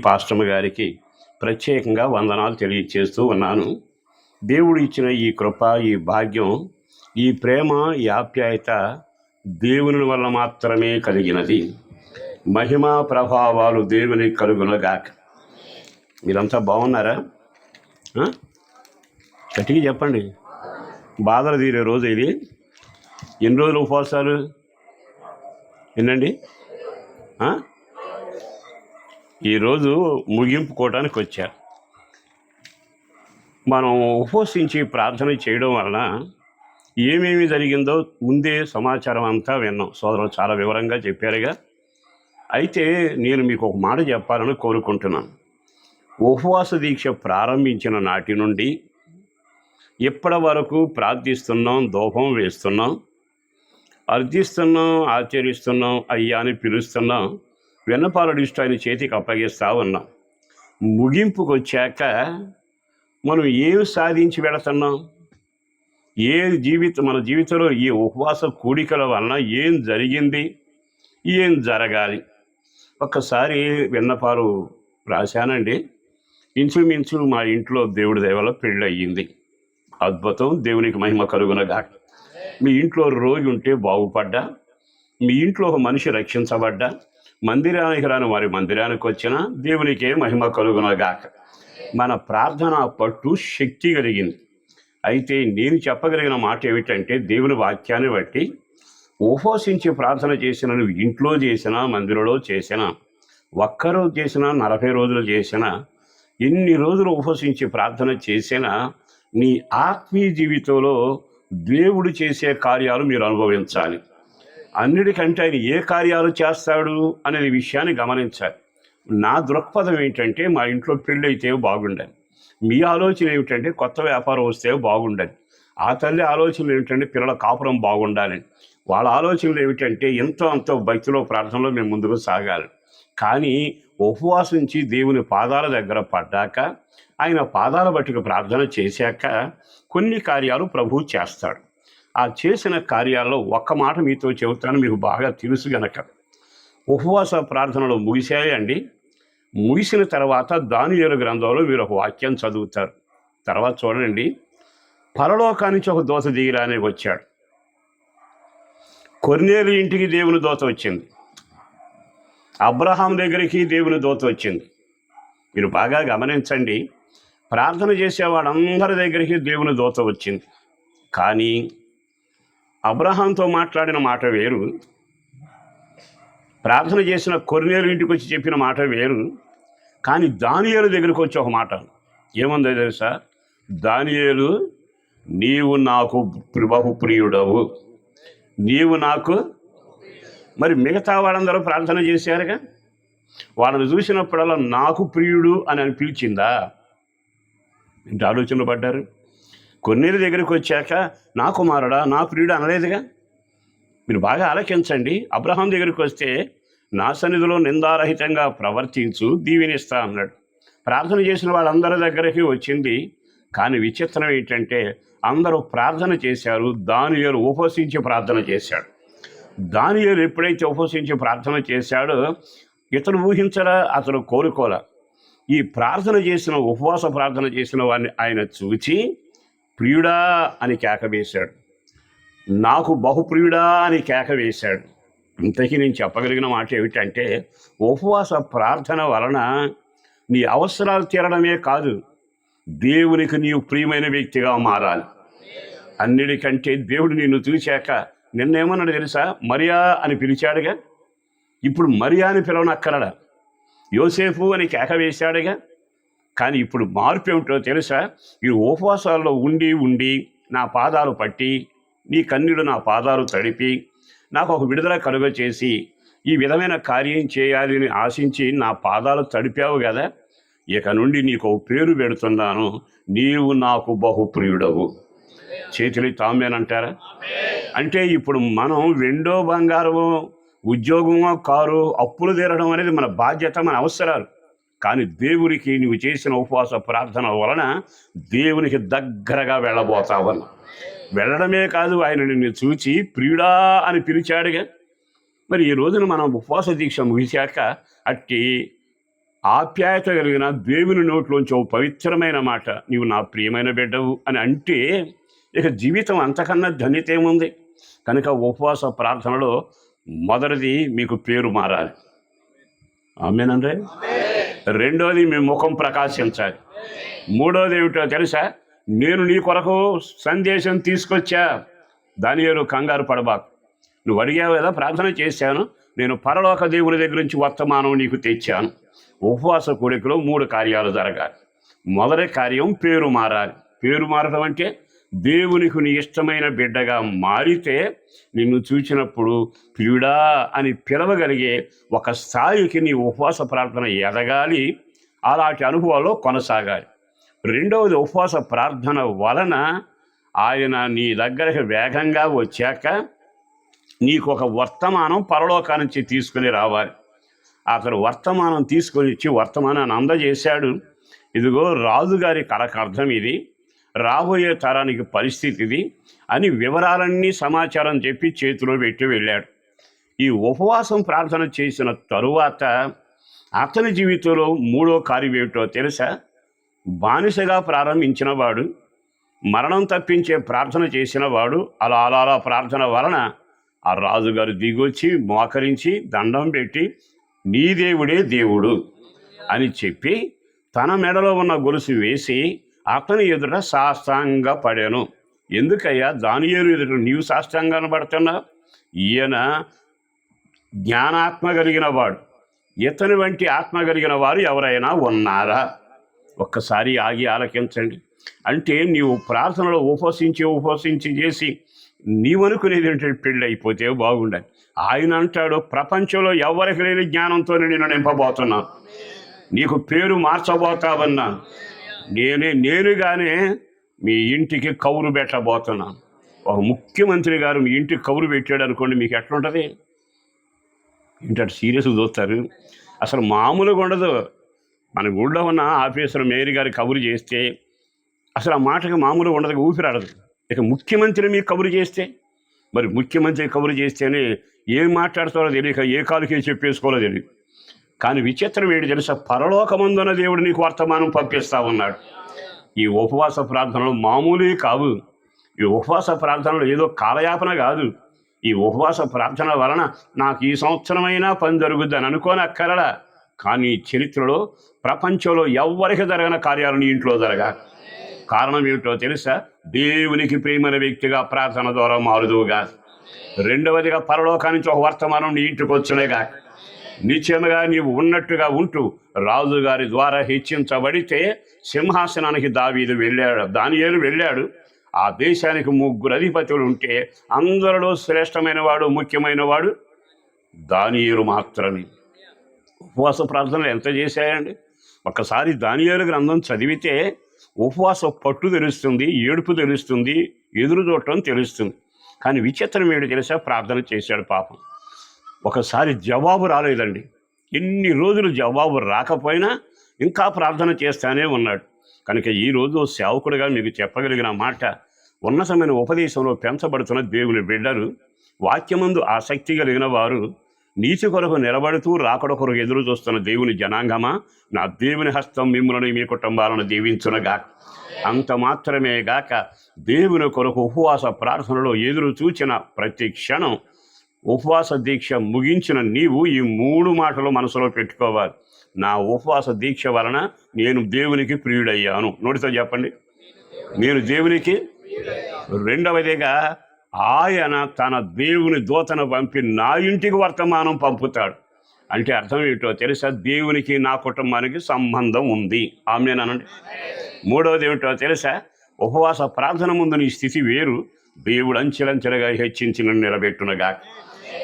పాస్టమ్ గారికి ప్రత్యేకంగా వందనాలు తెలియచేస్తూ ఉన్నాను. దేవుడు ఇచ్చిన ఈ కృప, ఈ భాగ్యం, ఈ ప్రేమ, ఈ ఆప్యాయత దేవుని వల్ల మాత్రమే కలిగినది. మహిమా ప్రభావాలు దేవుని కలుగునగాక. మీరంతా బాగున్నారా? గట్టిగా చెప్పండి. బాధలు తీరే రోజు ఇది. ఎన్ని రోజులు ఉపవాసాలు? ఎన్నండి? ఈరోజు ముగింపుకోవడానికి వచ్చారు. మనం ఉపవసించి ప్రార్థన చేయడం వలన ఏమేమి జరిగిందో ముందే సమాచారం అంతా విన్నాం. సోదరులు చాలా వివరంగా చెప్పారుగా. అయితే నేను మీకు ఒక మాట చెప్పాలని కోరుకుంటున్నాను. ఉపవాస దీక్ష ప్రారంభించిన నాటి నుండి ఇప్పటి వరకు ప్రార్థిస్తున్నాం, ధూపం వేస్తున్నాం, అర్థిస్తున్నాం, ఆచరిస్తున్నాం, అయ్యా అని పిలుస్తున్నాం, విన్నపాలడిస్తూ ఆయన చేతికి అప్పగిస్తూ ఉన్నాం. ముగింపుకు వచ్చాక మనం ఏం సాధించి వెళుతున్నాం? మన జీవితంలో ఈ ఉపవాస కూడికల వలన ఏం జరిగింది, ఏం జరగాలి? ఒక్కసారి విన్నపాలు రాశానండి. ఇంచుమించు మా ఇంట్లో దేవుడి దయవల్ల పెళ్ళి అయ్యింది. అద్భుతం. దేవునికి మహిమ కలుగునగా. మీ ఇంట్లో రోగి ఉంటే బాగుపడ్డా, మీ ఇంట్లో ఒక మనిషి రక్షించబడ్డా, మందిరానికి రాని వారి మందిరానికి వచ్చినా దేవునికే మహిమ కలుగునగాక. మన ప్రార్థన పట్టు శక్తి కలిగింది. అయితే నేను చెప్పగలిగిన మాట ఏమిటంటే, దేవుని వాక్యాన్ని బట్టి ఉపవసించి ప్రార్థన చేసిన, నువ్వు ఇంట్లో చేసినా, మందిరంలో చేసినా, ఒక్కరోజు చేసినా, 40 రోజులు చేసినా, ఎన్ని రోజులు ఉపవసించి ప్రార్థన చేసినా, నీ ఆత్మీయ జీవితంలో దేవుడు చేసే కార్యాలు మీరు అనుభవించాలి. అన్నిటికంటే ఆయన ఏ కార్యాలు చేస్తాడు అనే విషయాన్ని గమనించాలి. నా దృక్పథం ఏంటంటే, మా ఇంట్లో పెళ్ళి అయితే బాగుండాలి. మీ ఆలోచన ఏమిటంటే, కొత్త వ్యాపారం వస్తే బాగుండాలి. ఆ తల్లి ఆలోచనలు ఏమిటంటే, పిల్లల కాపురం బాగుండాలి. వాళ్ళ ఆలోచనలు ఏమిటంటే, ఎంతో అంతో భక్తిలో, ప్రార్థనలో మేము ముందుకు సాగాలి. కానీ ఉపవాసించి దేవుని పాదాల దగ్గర పడ్డాక, ఆయన పాదాల బట్టుకు ప్రార్థన చేశాక కొన్ని కార్యాలు ప్రభువు చేస్తాడు. ఆ చేసిన కార్యాల్లో ఒక్క మాట మీతో చెబుతాను, మీకు బాగా తెలుసు గనక. ఉపవాస ప్రార్థనలు ముగిశాయండి. ముగిసిన తర్వాత దానియేలు గ్రంథంలో మీరు ఒక వాక్యం చదువుతారు. తర్వాత చూడండి, పరలోకానికి ఒక దూత దిగిరానే వచ్చాడు. కొర్నేలు ఇంటికి దేవుని దూత వచ్చింది. అబ్రహాం దగ్గరికి దేవుని దూత వచ్చింది. మీరు బాగా గమనించండి. ప్రార్థన చేసేవాడందరి దగ్గరికి దేవుని దూత వచ్చింది. కానీ అబ్రహాంతో మాట్లాడిన మాట వేరు, ప్రార్థన చేసిన కొర్నేలు ఇంటికి వచ్చి చెప్పిన మాట వేరు. కానీ దానియేలు దగ్గరికి వచ్చి ఒక మాట ఏముందో తెలుసా? దానియేలు, నీవు నాకు బహుప్రియుడవు, నీవు నాకు. మరి మిగతా వాళ్ళందరూ ప్రార్థన చేశారుగా, వాళ్ళని చూసినప్పుడల్లా నాకు ప్రియుడు అని పిలిచిందా? ఇంటి ఆలోచనలు పడ్డారు. కొన్నేళ్ళ దగ్గరికి వచ్చాక నా కుమారుడా, నా ప్రియుడు అనలేదుగా. మీరు బాగా ఆలకించండి. అబ్రహాం దగ్గరికి వస్తే, నా సన్నిధిలో నిందారహితంగా ప్రవర్తించు, దీవెనిస్తా అన్నాడు. ప్రార్థన చేసిన వాళ్ళందరి దగ్గరికి వచ్చింది. కానీ విచిత్రం ఏంటంటే, అందరూ ప్రార్థన చేశారు. దానియేలు ఉపవసించి ప్రార్థన చేశాడు. దానియేలు ఎప్పుడైతే ఉపవసించి ప్రార్థన చేశాడో, ఇతను ఊహించరా, అతను కోరుకోలే. ఈ ప్రార్థన చేసిన, ఉపవాస ప్రార్థన చేసిన వారిని ఆయన చూచి, ప్రియుడా అని కేక వేశాడు. నాకు బహుప్రియుడా అని కేక వేశాడు. ఇంతకీ నేను చెప్పగలిగిన మాట ఏమిటంటే, ఉపవాస ప్రార్థన వలన నీ అవసరాలు తీరడమే కాదు, దేవునికి నీవు ప్రియమైన వ్యక్తిగా మారాలి. అన్నిటికంటే దేవుడు నిన్ను చూశాక నిన్నేమన్నాడు తెలుసా? మరియా అని పిలిచాడుగా. ఇప్పుడు మరియా అని పిలవనక్కరడా, యోసేపు అని కేక వేశాడుగా. కానీ ఇప్పుడు మార్పు ఏమిటో తెలుసా? ఈ ఉపవాసాల్లో ఉండి ఉండి నా పాదాలు పట్టి, నీ కన్నీడు నా పాదాలు తడిపి, నాకు ఒక విడుదల కలుగ చేసి, ఈ విధమైన కార్యం చేయాలి అని ఆశించి నా పాదాలు తడిపావు కదా. ఇక నుండి నీకు ఒక పేరు పెడుతున్నాను, నీవు నాకు బహుప్రియుడవు. చేతులు తామేనంటారా? అంటే ఇప్పుడు మనం వెండో బంగారమో, ఉద్యోగమో, కారు, అప్పులు తీరడం అనేది మన బాధ్యత, మన అవసరాలు. కానీ దేవునికి నువ్వు చేసిన ఉపవాస ప్రార్థన వలన దేవునికి దగ్గరగా వెళ్ళబోతావని. వెళ్ళడమే కాదు, ఆయన నిన్ను చూచి ప్రియుడా అని పిలిచాడుగా. మరి ఈ రోజున మనం ఉపవాస దీక్ష ముగిశాక అట్టి ఆప్యాయత కలిగిన దేవుని నోట్లోంచి ఓ పవిత్రమైన మాట, నీవు నా ప్రియమైన బిడ్డవు అని అంటే ఇక జీవితం అంతకన్నా ధన్యత ఏముంది? కనుక ఉపవాస ప్రార్థనలో మొదటిది మీకు పేరు మారాలి. ఆమేనండి. రెండోది మీ ముఖం ప్రకాశించాలి. మూడోది ఏమిటో తెలుసా? నేను నీ కొరకు సందేశం తీసుకొచ్చా. దానియేలు కంగారు పడబాకు. నువ్వు అడిగావు కదా, ప్రార్థన చేశాను, నేను పరలోక దేవుని దగ్గర నుంచి వర్తమానం నీకు తెచ్చాను. ఉపవాస కోడికలో 3 కార్యాలు జరగాలి. మొదటి కార్యం పేరు మారాలి. పేరు మారడం అంటే దేవునికి నీ ఇష్టమైన బిడ్డగా మారితే నిన్ను చూసినప్పుడు ప్రియుడా అని పిలవగలిగే ఒక స్థాయికి నీ ఉపవాస ప్రార్థన ఎదగాలి. అలాంటి అనుభవాల్లో కొనసాగాలి. రెండవది, ఉపవాస ప్రార్థన వలన ఆయన నీ దగ్గరకు వేగంగా వచ్చాక నీకు ఒక వర్తమానం పరలోకా నుంచి తీసుకుని రావాలి. అతను వర్తమానం తీసుకొని వచ్చి వర్తమానాన్ని అందజేశాడు. ఇదిగో రాజుగారి కళకు అర్థం ఇది, రాబోయే తరానికి పరిస్థితి ఇది అని వివరాలన్నీ సమాచారం చెప్పి చేతిలో పెట్టి వెళ్ళాడు. ఈ ఉపవాసం ప్రార్థన చేసిన తరువాత అతని జీవితంలో 3వ కార్యం ఏమిటో తెలుసా? బానిసగా ప్రారంభించిన వాడు, మరణం తప్పించే ప్రార్థన చేసిన వాడు, అలా ప్రార్థన వలన ఆ రాజుగారు దిగొచ్చి మోకరించి దండం పెట్టి నీ దేవుడే దేవుడు అని చెప్పి తన మెడలో ఉన్న గొలుసు వేసి అతని ఎదుట సాష్టాంగ పడాను. ఎందుకయ్యా దానియేలు ఎదుట నీవు సాష్టాంగాన్ని పడుతున్నావు? ఈయన జ్ఞానాత్మ కలిగిన వాడు. ఇతని వంటి ఆత్మ కలిగిన వారు ఎవరైనా ఉన్నారా? ఒక్కసారి ఆగి ఆలకించండి. అంటే నీవు ప్రార్థనలో ఉపవసించి చేసి నీవనుకునేది ఏంటంటే పెళ్ళి అయిపోతే బాగుండాలి. ఆయన అంటాడు, ప్రపంచంలో ఎవరికి లేని జ్ఞానంతో నేను నింపబోతున్నాను, నీకు పేరు మార్చబోతావన్నాను, నేనుగానే మీ ఇంటికి కౌరు పెట్టబోతున్నాను. ఒక ముఖ్యమంత్రి గారు మీ ఇంటికి కౌరు పెట్టాడు అనుకోండి, మీకు ఎట్లుంటుంది? ఏంటంటే సీరియస్గా చూస్తారు. అసలు మామూలుగా ఉండదు. మన ఊళ్ళో ఉన్న ఆఫీసర్ మేయర్ గారి కబురు చేస్తే అసలు ఆ మాటకి మామూలుగా ఉండదు, ఊపిరాడదు. ఇక ముఖ్యమంత్రి మీకు కబురు చేస్తే, మరి ముఖ్యమంత్రి కబురు చేస్తేనే ఏం మాట్లాడుతారో తెలియక ఏ కాలుకే చెప్పేసుకోవాలో తెలియదు. కానీ విచిత్రం ఏంటి తెలుసా? పరలోకమందున దేవుడు నీకు వర్తమానం పంపిస్తా ఉన్నాడు. ఈ ఉపవాస ప్రార్థనలు మామూలు కావు. ఈ ఉపవాస ప్రార్థనలు ఏదో కాలయాపన కాదు. ఈ ఉపవాస ప్రార్థన వలన నాకు ఈ సంవత్సరమైనా పని జరుగుద్ది అని అనుకోనక్కరడా. కానీ చరిత్రలో ప్రపంచంలో ఎవ్వరికి జరగని కార్యాలు నీ ఇంట్లో జరగా. కారణం ఏమిటో తెలుసా? దేవునికి ప్రియమైన వ్యక్తిగా ప్రార్థన ద్వారా మారుదువుగా. రెండవదిగా పరలోకా నుంచి ఒక వర్తమానం నీ ఇంటికి వచ్చునేగా. నిశ్చయముగా నీవు ఉన్నట్టుగా ఉంటూ రాజుగారి ద్వారా హెచ్చించబడితే సింహాసనానికి దానియేలు వెళ్ళాడు. ఆ దేశానికి 3 అధిపతులు ఉంటే అందరిలో శ్రేష్టమైన వాడు, ముఖ్యమైన వాడు దానియేలు మాత్రమే. ఉపవాస ప్రార్థనలు ఎంత చేశాయండి? ఒక్కసారి దానియేలు గ్రంథం చదివితే ఉపవాస పట్టు తెలుస్తుంది, ఏడుపు తెలుస్తుంది, ఎదురు చూడటం తెలుస్తుంది. కానీ విచిత్రం ఏంటి తెలుసా? ప్రార్థన చేశాడు పాపం. ఒకసారి జవాబు రాలేదండి. ఎన్ని రోజులు జవాబు రాకపోయినా ఇంకా ప్రార్థన చేస్తానే ఉన్నాడు. కనుక ఈరోజు సేవకుడిగా మీకు చెప్పగలిగిన మాట, ఉన్నతమైన ఉపదేశంలో పెంచబడుతున్న దేవుని బిడ్డలు, వాక్యమందు ఆసక్తి కలిగిన వారు, నీతి కొరకు నిలబడుతూ రాకడ కొరకు ఎదురు చూస్తున్న దేవుని జనాంగమా, నా దేవుని హస్తం మిమ్మల్ని మీ కుటుంబాలను దీవించునగా. అంత మాత్రమే గాక దేవుని కొరకు ఉపవాస ప్రార్థనలో ఎదురు చూచిన ప్రతి క్షణం, ఉపవాస దీక్ష ముగించిన నీవు ఈ 3 మాటలు మనసులో పెట్టుకోవాలి. నా ఉపవాస దీక్ష వలన నేను దేవునికి ప్రియుడయ్యాను. నోటితో చెప్పండి, నేను దేవునికి. రెండవదిగా ఆయన తన దేవుని దూతను పంపి నా ఇంటికి వర్తమానం పంపుతాడు. అంటే అర్థం ఏంటో తెలుసా? దేవునికి నా కుటుంబానికి సంబంధం ఉంది. ఆమేనండి. మూడవది ఏమిటో తెలుసా? ఉపవాస ప్రార్థన ముందు నీ స్థితి వేరు, దేవుడు అంచెలంచెలుగా హెచ్చించి నిలబెట్టునగా.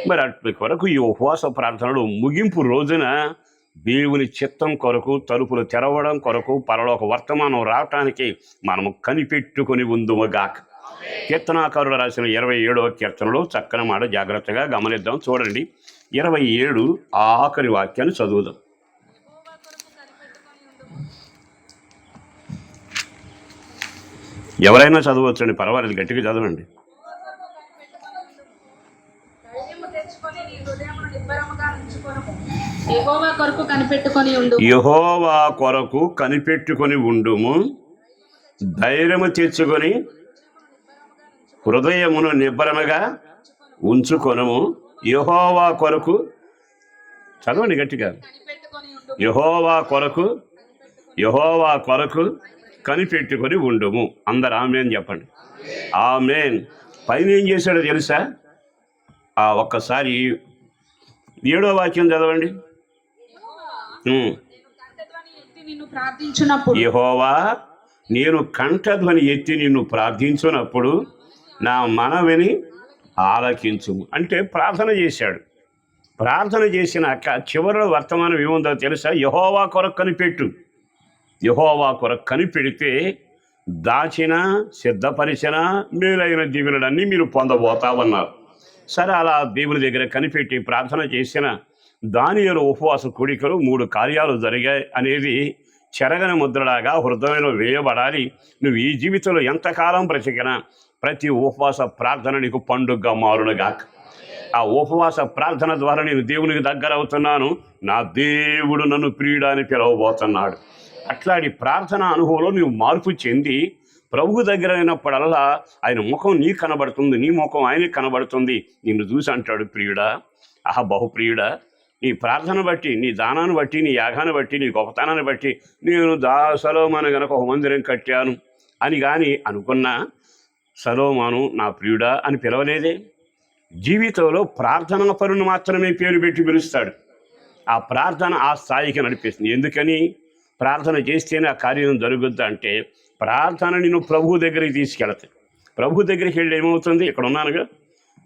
మరి అటు కొరకు ఈ ఉపవాస ప్రార్థనలు ముగింపు రోజున దేవుని చిత్తం కొరకు, తలుపులు తెరవడం కొరకు, పరలోక వర్తమానం రావటానికి మనము కనిపెట్టుకుని ఉందుముగా. కీర్తనాకారుడు రాసిన 27వ కీర్తనలో చక్కని మాట జాగ్రత్తగా గమనిద్దాం. చూడండి, 27 ఆఖరి వాక్యాన్ని చదువుదాం. ఎవరైనా చదవచ్చండి, పర్వాలేదు, గట్టిగా చదవండి. యెహోవా యెహోవా కొరకు కనిపెట్టుకొని ఉండు. యెహోవా కొరకు కనిపెట్టుకొని ఉండుము, ధైర్యము తెచ్చుకొని హృదయమును నిబ్బరముగా ఉంచుకొనుము. యెహోవా కొరకు, చదవండి గట్టిగా, కనిపెట్టుకొని ఉండు. యెహోవా కొరకు కనిపెట్టుకొని ఉండుము. అందరు ఆమేన్ చెప్పండి. ఆమేన్. పైన ఏం చేశాడో తెలుసా? ఒక్కసారి 7వ వాక్యం చదవండి. యెహోవా నేను కంఠధ్వని ఎత్తి నిన్ను ప్రార్థించున్నప్పుడు నా మనవిని ఆలకించుము. అంటే ప్రార్థన చేశాడు. ప్రార్థన చేసినాక చివరిలో వర్తమానం ఏముందో తెలుసా? యెహోవా కొరకు కనిపెట్టు. యెహోవా కొరకు కనిపెడితే దాచిన సిద్ధపరిచిన మేలైన దీవెనలన్నీ మీరు పొందబోతామన్నారు. సరే, అలా దేవుని దగ్గర కనిపెట్టి ప్రార్థన చేసిన దానియేలు ఉపవాస కోడికలు 3 కార్యాలు జరిగాయి అనేది చెరగని ముద్రలాగా హృదయంలో వేయబడాలి. నువ్వు ఈ జీవితంలో ఎంతకాలం బ్రతికినా ప్రతి ఉపవాస ప్రార్థన నీకు పండుగగా మారునుగాక. ఆ ఉపవాస ప్రార్థన ద్వారా నేను దేవునికి దగ్గర అవుతున్నాను, నా దేవుడు నన్ను ప్రియుడా అని పిలవబోతున్నాడు. అట్లాంటి ప్రార్థన అనుభవంలో నువ్వు మార్పు చెంది ప్రభు దగ్గర అయినప్పుడల్లా ఆయన ముఖం నీ కనబడుతుంది, నీ ముఖం ఆయనకి కనబడుతుంది. నిన్ను చూసి అంటాడు, ప్రియుడా, బహుప్రియుడా, నీ ప్రార్థన బట్టి, నీ దానాన్ని బట్టి, నీ యాగాన్ని బట్టి, నీ గొప్పతనాన్ని బట్టి నేను సొలొమోను గనక ఒక మందిరం కట్టాను అని కానీ అనుకున్నా, సొలొమోను నా ప్రియుడా అని పిలవలేదే. జీవితంలో ప్రార్థన పరుని మాత్రమే పేరు పెట్టి పిలుస్తాడు. ఆ ప్రార్థన ఆ స్థాయికి నడిపిస్తుంది. ఎందుకని? ప్రార్థన చేస్తేనే ఆ కార్యం జరుగుద్ది. అంటే ప్రార్థన నిన్ను ప్రభు దగ్గరికి తీసుకెళ్తాయి. ప్రభు దగ్గరికి వెళ్ళి ఏమవుతుంది? ఇక్కడ ఉన్నానుగా,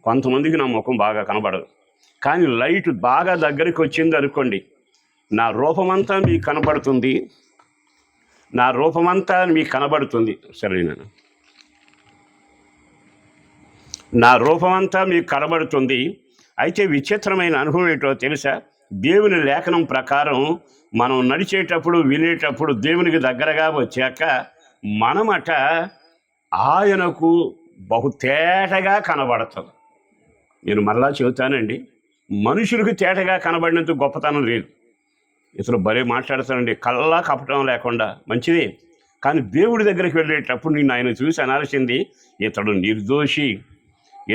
కొంతమందికి నా ముఖం బాగా కనబడదు, కానీ లైట్ బాగా దగ్గరికి వచ్చింది అనుకోండి, నా రూపమంతా మీకు కనబడుతుంది, సరేనా? నా రూపమంతా మీకు కనబడుతుంది. అయితే విచిత్రమైన అనుభవం ఏంటో తెలుసా? దేవుని లేఖనం ప్రకారం మనం నడిచేటప్పుడు, వినేటప్పుడు దేవునికి దగ్గరగా వచ్చాక మనమట ఆయనకు బహు తేటగా కనబడతాం. నేను మరలా చెబుతానండి, మనుషులకు తేటగా కనబడినంత గొప్పతనం లేదు. ఇతను భలే మాట్లాడతానండి, కల్లా కపటం లేకుండా, మంచిదే. కానీ దేవుడి దగ్గరికి వెళ్ళేటప్పుడు నిన్ను ఆయన చూసి అనాల్సింది, ఇతడు నిర్దోషి,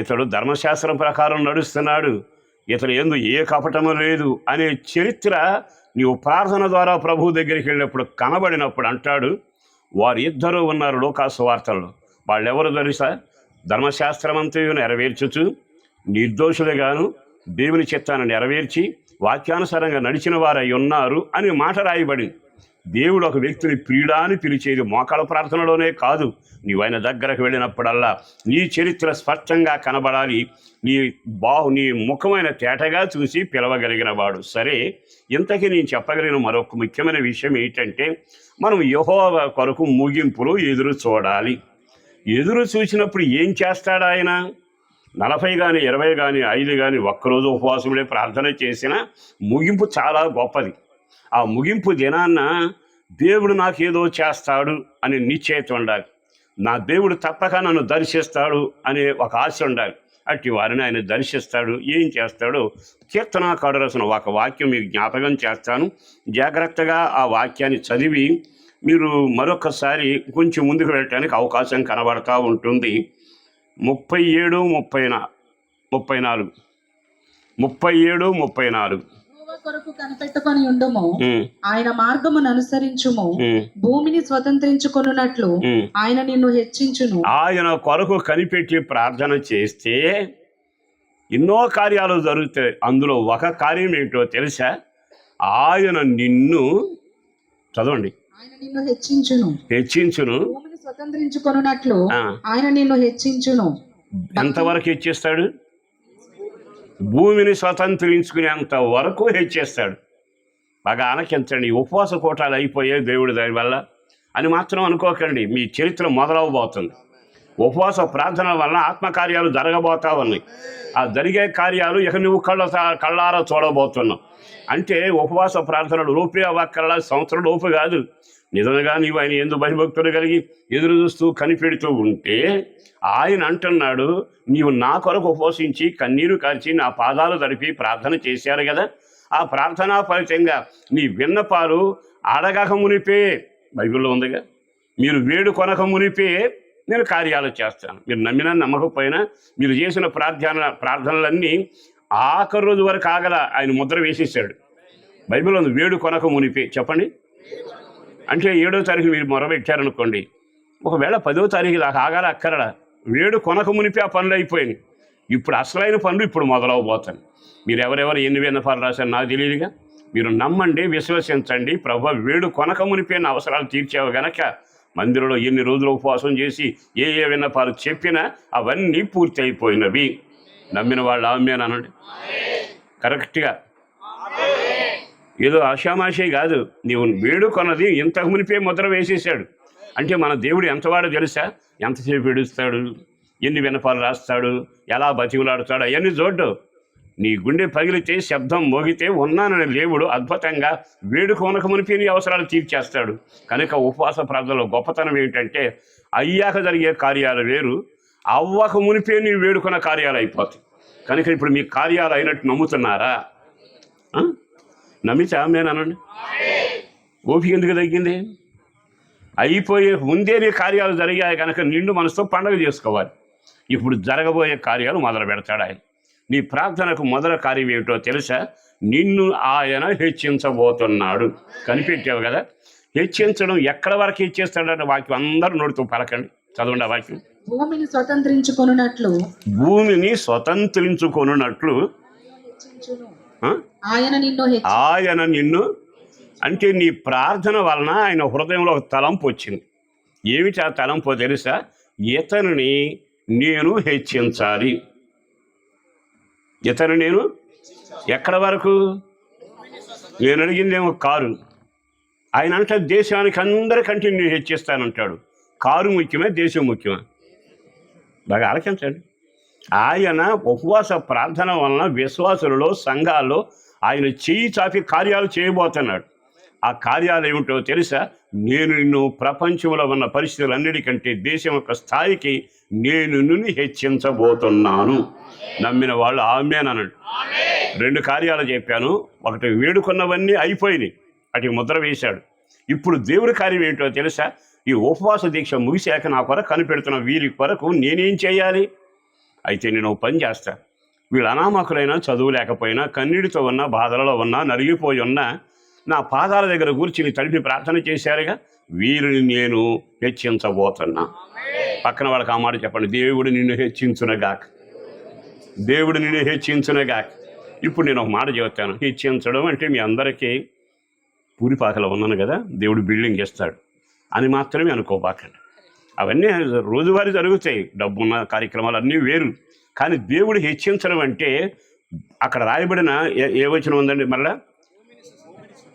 ఇతడు ధర్మశాస్త్రం ప్రకారం నడుస్తున్నాడు, ఇతడు యందు ఏ కపటము లేదు అనే చరిత్ర నీవు ప్రార్థన ద్వారా ప్రభు దగ్గరికి వెళ్ళినప్పుడు కనబడినప్పుడు అంటాడు, వారు ఇద్దరు ఉన్నారు లోకాసు వార్తల్లో. వాళ్ళెవరు తెలుసా? ధర్మశాస్త్రం అంతయు నెరవేర్చుచు నిర్దోషులుగాను దేవుని చిత్తాన్ని నెరవేర్చి వాక్యానుసారంగా నడిచిన వారై ఉన్నారు అని మాట రాయబడింది. దేవుడు ఒక వ్యక్తిని ప్రియుడా అని పిలిచేది మోకాళ్ళ ప్రార్థనలోనే కాదు, నీవు ఆయన దగ్గరకు వెళ్ళినప్పుడల్లా నీ చరిత్ర స్పష్టంగా కనబడాలి. నీ ముఖమైన తేటగా చూసి పిలవగలిగిన వాడు. సరే, ఇంతకీ నేను చెప్పగలిగిన మరొక ముఖ్యమైన విషయం ఏంటంటే, మనం యెహోవా కొరకు ముగింపులు ఎదురు చూడాలి. ఎదురు చూసినప్పుడు ఏం చేస్తాడు ఆయన? 40 కానీ 20 కానీ 5 కానీ ఒక్కరోజు ఉపవాసముడే ప్రార్థన చేసిన ముగింపు చాలా గొప్పది. ఆ ముగింపు దినాన్న దేవుడు నాకేదో చేస్తాడు అనే నిశ్చయిత ఉండాలి. నా దేవుడు తప్పక నన్ను దర్శిస్తాడు అనే ఒక ఆశ ఉండాలి. అట్టి వారిని ఆయన దర్శిస్తాడు. ఏం చేస్తాడో కీర్తనాకారుడు రాసిన ఒక వాక్యం మీకు జ్ఞాపకం చేస్తాను. జాగ్రత్తగా ఆ వాక్యాన్ని చదివి మీరు మరొకసారి కొంచెం ముందుకు వెళ్ళటానికి అవకాశం కనబడతా ఉంటుంది. 37, 34 కొరకు కనిపెట్టుకొని ఉండుము, ఆయన మార్గమును అనుసరించుము, భూమిని స్వతంత్రించుకొనున్నట్లు ఆయన నిన్ను హెచ్చించును. ఆయన కొరకు కనిపెట్టి ప్రార్థన చేస్తే ఎన్నో కార్యాలు జరుగుతాయి. అందులో ఒక కార్యం ఏంటో తెలుసా? ఆయన నిన్ను, చదవండి, ఆయన నిన్ను హెచ్చించును, భూమిని స్వతంత్రించుకొనున్నట్లు ఆయన నిన్ను హెచ్చించును. ఎంతవరకు హెచ్చిస్తాడు? భూమిని స్వతంత్రించుకునేంత వరకు హెచ్చేస్తాడు. బాగా ఆలకించండి. ఉపవాస కోటాలు అయిపోయాయి దేవుడి దయ వల్ల అని మాత్రం అనుకోకండి. మీ చరిత్ర మొదలవబోతుంది. ఉపవాస ప్రార్థన వల్ల ఆత్మకార్యాలు జరగబోతా ఉన్నాయి. ఆ జరిగే కార్యాలు ఇక నువ్వు కళ్ళారా చూడబోతున్నావు. అంటే ఉపవాస ప్రార్థనలు లోపే అవ్వక్కర్లా, సంవత్సరం లోపు కాదు. నిజంగా నీవు ఆయన ఎందు భయభక్తులు కలిగి ఎదురు చూస్తూ కనిపెడుతూ ఉంటే ఆయన అంటున్నాడు, నీవు నా కొరకు ఉపవసించి కన్నీరు కార్చి నా పాదాలు తడిపి ప్రార్థన చేశారు కదా, ఆ ప్రార్థనా ఫలితంగా నీ విన్నపాలు అడగక మునిపే, బైబిల్లో ఉందిగా, మీరు వేడు కొనక మునిపే నేను కార్యాలు చేస్తాను. మీరు నమ్మినా నమ్మకపోయినా మీరు చేసిన ప్రార్థనలన్నీ ఆఖరి రోజు వరకు ఆగల ఆయన ముద్ర వేసేసాడు. బైబిల్లో ఉంది, వేడు కొనక మునిపే. చెప్పండి. అంటే 7వ తారీఖు మీరు మొరబెట్టారనుకోండి, ఒకవేళ 10వ తారీఖు దాకా ఆగాల అక్కరడా, వేడు కొనక మునిపే ఆ పనులు అయిపోయింది. ఇప్పుడు అసలైన పనులు ఇప్పుడు మొదలవబోతాయి. మీరు ఎవరెవరు ఎన్ని విన్నపాలు రాశారు నాకు తెలియదుగా. మీరు నమ్మండి, విశ్వసించండి. ప్రభువా, వేడు కొనక మునిపే నా అవసరాలు తీర్చావు గనక మందిరంలో ఎన్ని రోజులు ఉపవాసం చేసి ఏ విన్నపాలు చెప్పినా అవన్నీ పూర్తి అయిపోయినవి. నమ్మిన వాళ్ళు ఆమేన్ అనండి కరెక్ట్గా. ఏదో ఆషామాషి కాదు, నీవు వేడు కొన్నది ఇంతకు మునిపే ముద్ర వేసేసాడు. అంటే మన దేవుడు ఎంతవాడో తెలుసా? ఎంతసేపు ఏడుస్తాడు, ఎన్ని విన్నపాలు రాస్తాడు, ఎలా బతికులాడుతాడు, అవన్నీ చూడ్డు. నీ గుండె పగిలితే, శబ్దం మోగితే ఉన్నానని దేవుడు అద్భుతంగా వేడుక ఉనక మునిపి నీ అవసరాలు తీర్చేస్తాడు. కనుక ఉపవాస ప్రార్థనలో గొప్పతనం ఏంటంటే అయ్యాక జరిగే కార్యాలు వేరు, అవ్వక మునిపే నీ వేడుకున్న కార్యాలు అయిపోతాయి. కనుక ఇప్పుడు మీ కార్యాలు అయినట్టు నమ్ముతున్నారా? నమ్మితే ఆమేన్ అనండి. ఓపిక ఎందుకు తగ్గింది? అయిపోయే ముందే నీ కార్యాలు జరిగాయి కనుక నిండు మనసుతో పండుగ చేసుకోవాలి. ఇప్పుడు జరగబోయే కార్యాలు మొదలు పెడతాడు ఆయన. నీ ప్రార్థనకు మొదటి కార్యం ఏమిటో తెలుసా? నిన్ను ఆయన హెచ్చించబోతున్నాడు. కనిపెట్టావు కదా. హెచ్చించడం ఎక్కడ వరకు హెచ్చిస్తాడంటే వాక్యం అందరూ నోటితో పలకండి, చదవండి ఆ వాక్యం. భూమిని స్వతంత్రించుకొనున్నట్లు ఆయన నిన్ను, అంటే నీ ప్రార్థన వలన ఆయన హృదయంలో ఒక తలంపు వచ్చింది. ఏమిటి ఆ తలంపు తెలుసా? ఇతనిని నేను హెచ్చించాలి. ఇతను నేను ఎక్కడ వరకు? నేను అడిగిందేమో కారు. ఆయన అంటే దేశానికి అందరికంటే నేను హెచ్చిస్తానంటాడు. కారు ముఖ్యమే, దేశం ముఖ్యమా? బాగా ఆలోచించండి. ఆయన ఉపవాస ప్రార్థన వలన విశ్వాసులలో, సంఘాల్లో ఆయన చేయి చాపి కార్యాలు చేయబోతున్నాడు. ఆ కార్యాలు ఏమిటో తెలుసా? నేను నిన్ను ప్రపంచంలో ఉన్న పరిస్థితులన్నిటికంటే దేశం యొక్క స్థాయికి నేను నిన్ను హెచ్చించబోతున్నాను. నమ్మిన వాళ్ళు ఆమేన్ అనండి. 2 కార్యాలు చెప్పాను. ఒకటి వేడుకున్నవన్నీ అయిపోయినాయి, అటు ముద్ర వేశాడు. ఇప్పుడు దేవుడి కార్యం ఏంటో తెలుసా? ఈ ఉపవాస దీక్ష ముగిశాక నా కొరకు కనిపెడుతున్న వీరి కొరకు నేనేం చేయాలి? అయితే నేను పని చేస్తా. వీళ్ళు అనామకులైనా, చదువు లేకపోయినా, కన్నీటితో ఉన్నా, బాధలలో ఉన్నా, నలిగిపోయి ఉన్నా, నా పాదాల దగ్గర కూర్చుని తడిపి ప్రార్థన చేశారుగా, వీరిని నేను హెచ్చించబోతున్నా. పక్కన వాళ్ళకి ఆ మాట చెప్పండి, దేవుడు నిన్ను హెచ్చించునగాక. దేవుడు నిన్ను హెచ్చించునగాక. ఇప్పుడు నేను ఒక మాట చెబుతాను. హెచ్చించడం అంటే మీ అందరికీ పూరిపాకలో ఉన్నాను కదా, దేవుడు బిల్డింగ్ ఇస్తాడు అని మాత్రమే అనుకోబాకండి. అవన్నీ రోజువారీ జరుగుతాయి, డబ్బున్న కార్యక్రమాలు అన్నీ వేరు. కానీ దేవుడు హెచ్చించడం అంటే అక్కడ రాయబడిన ఏ వచనం ఉందండి మళ్ళా?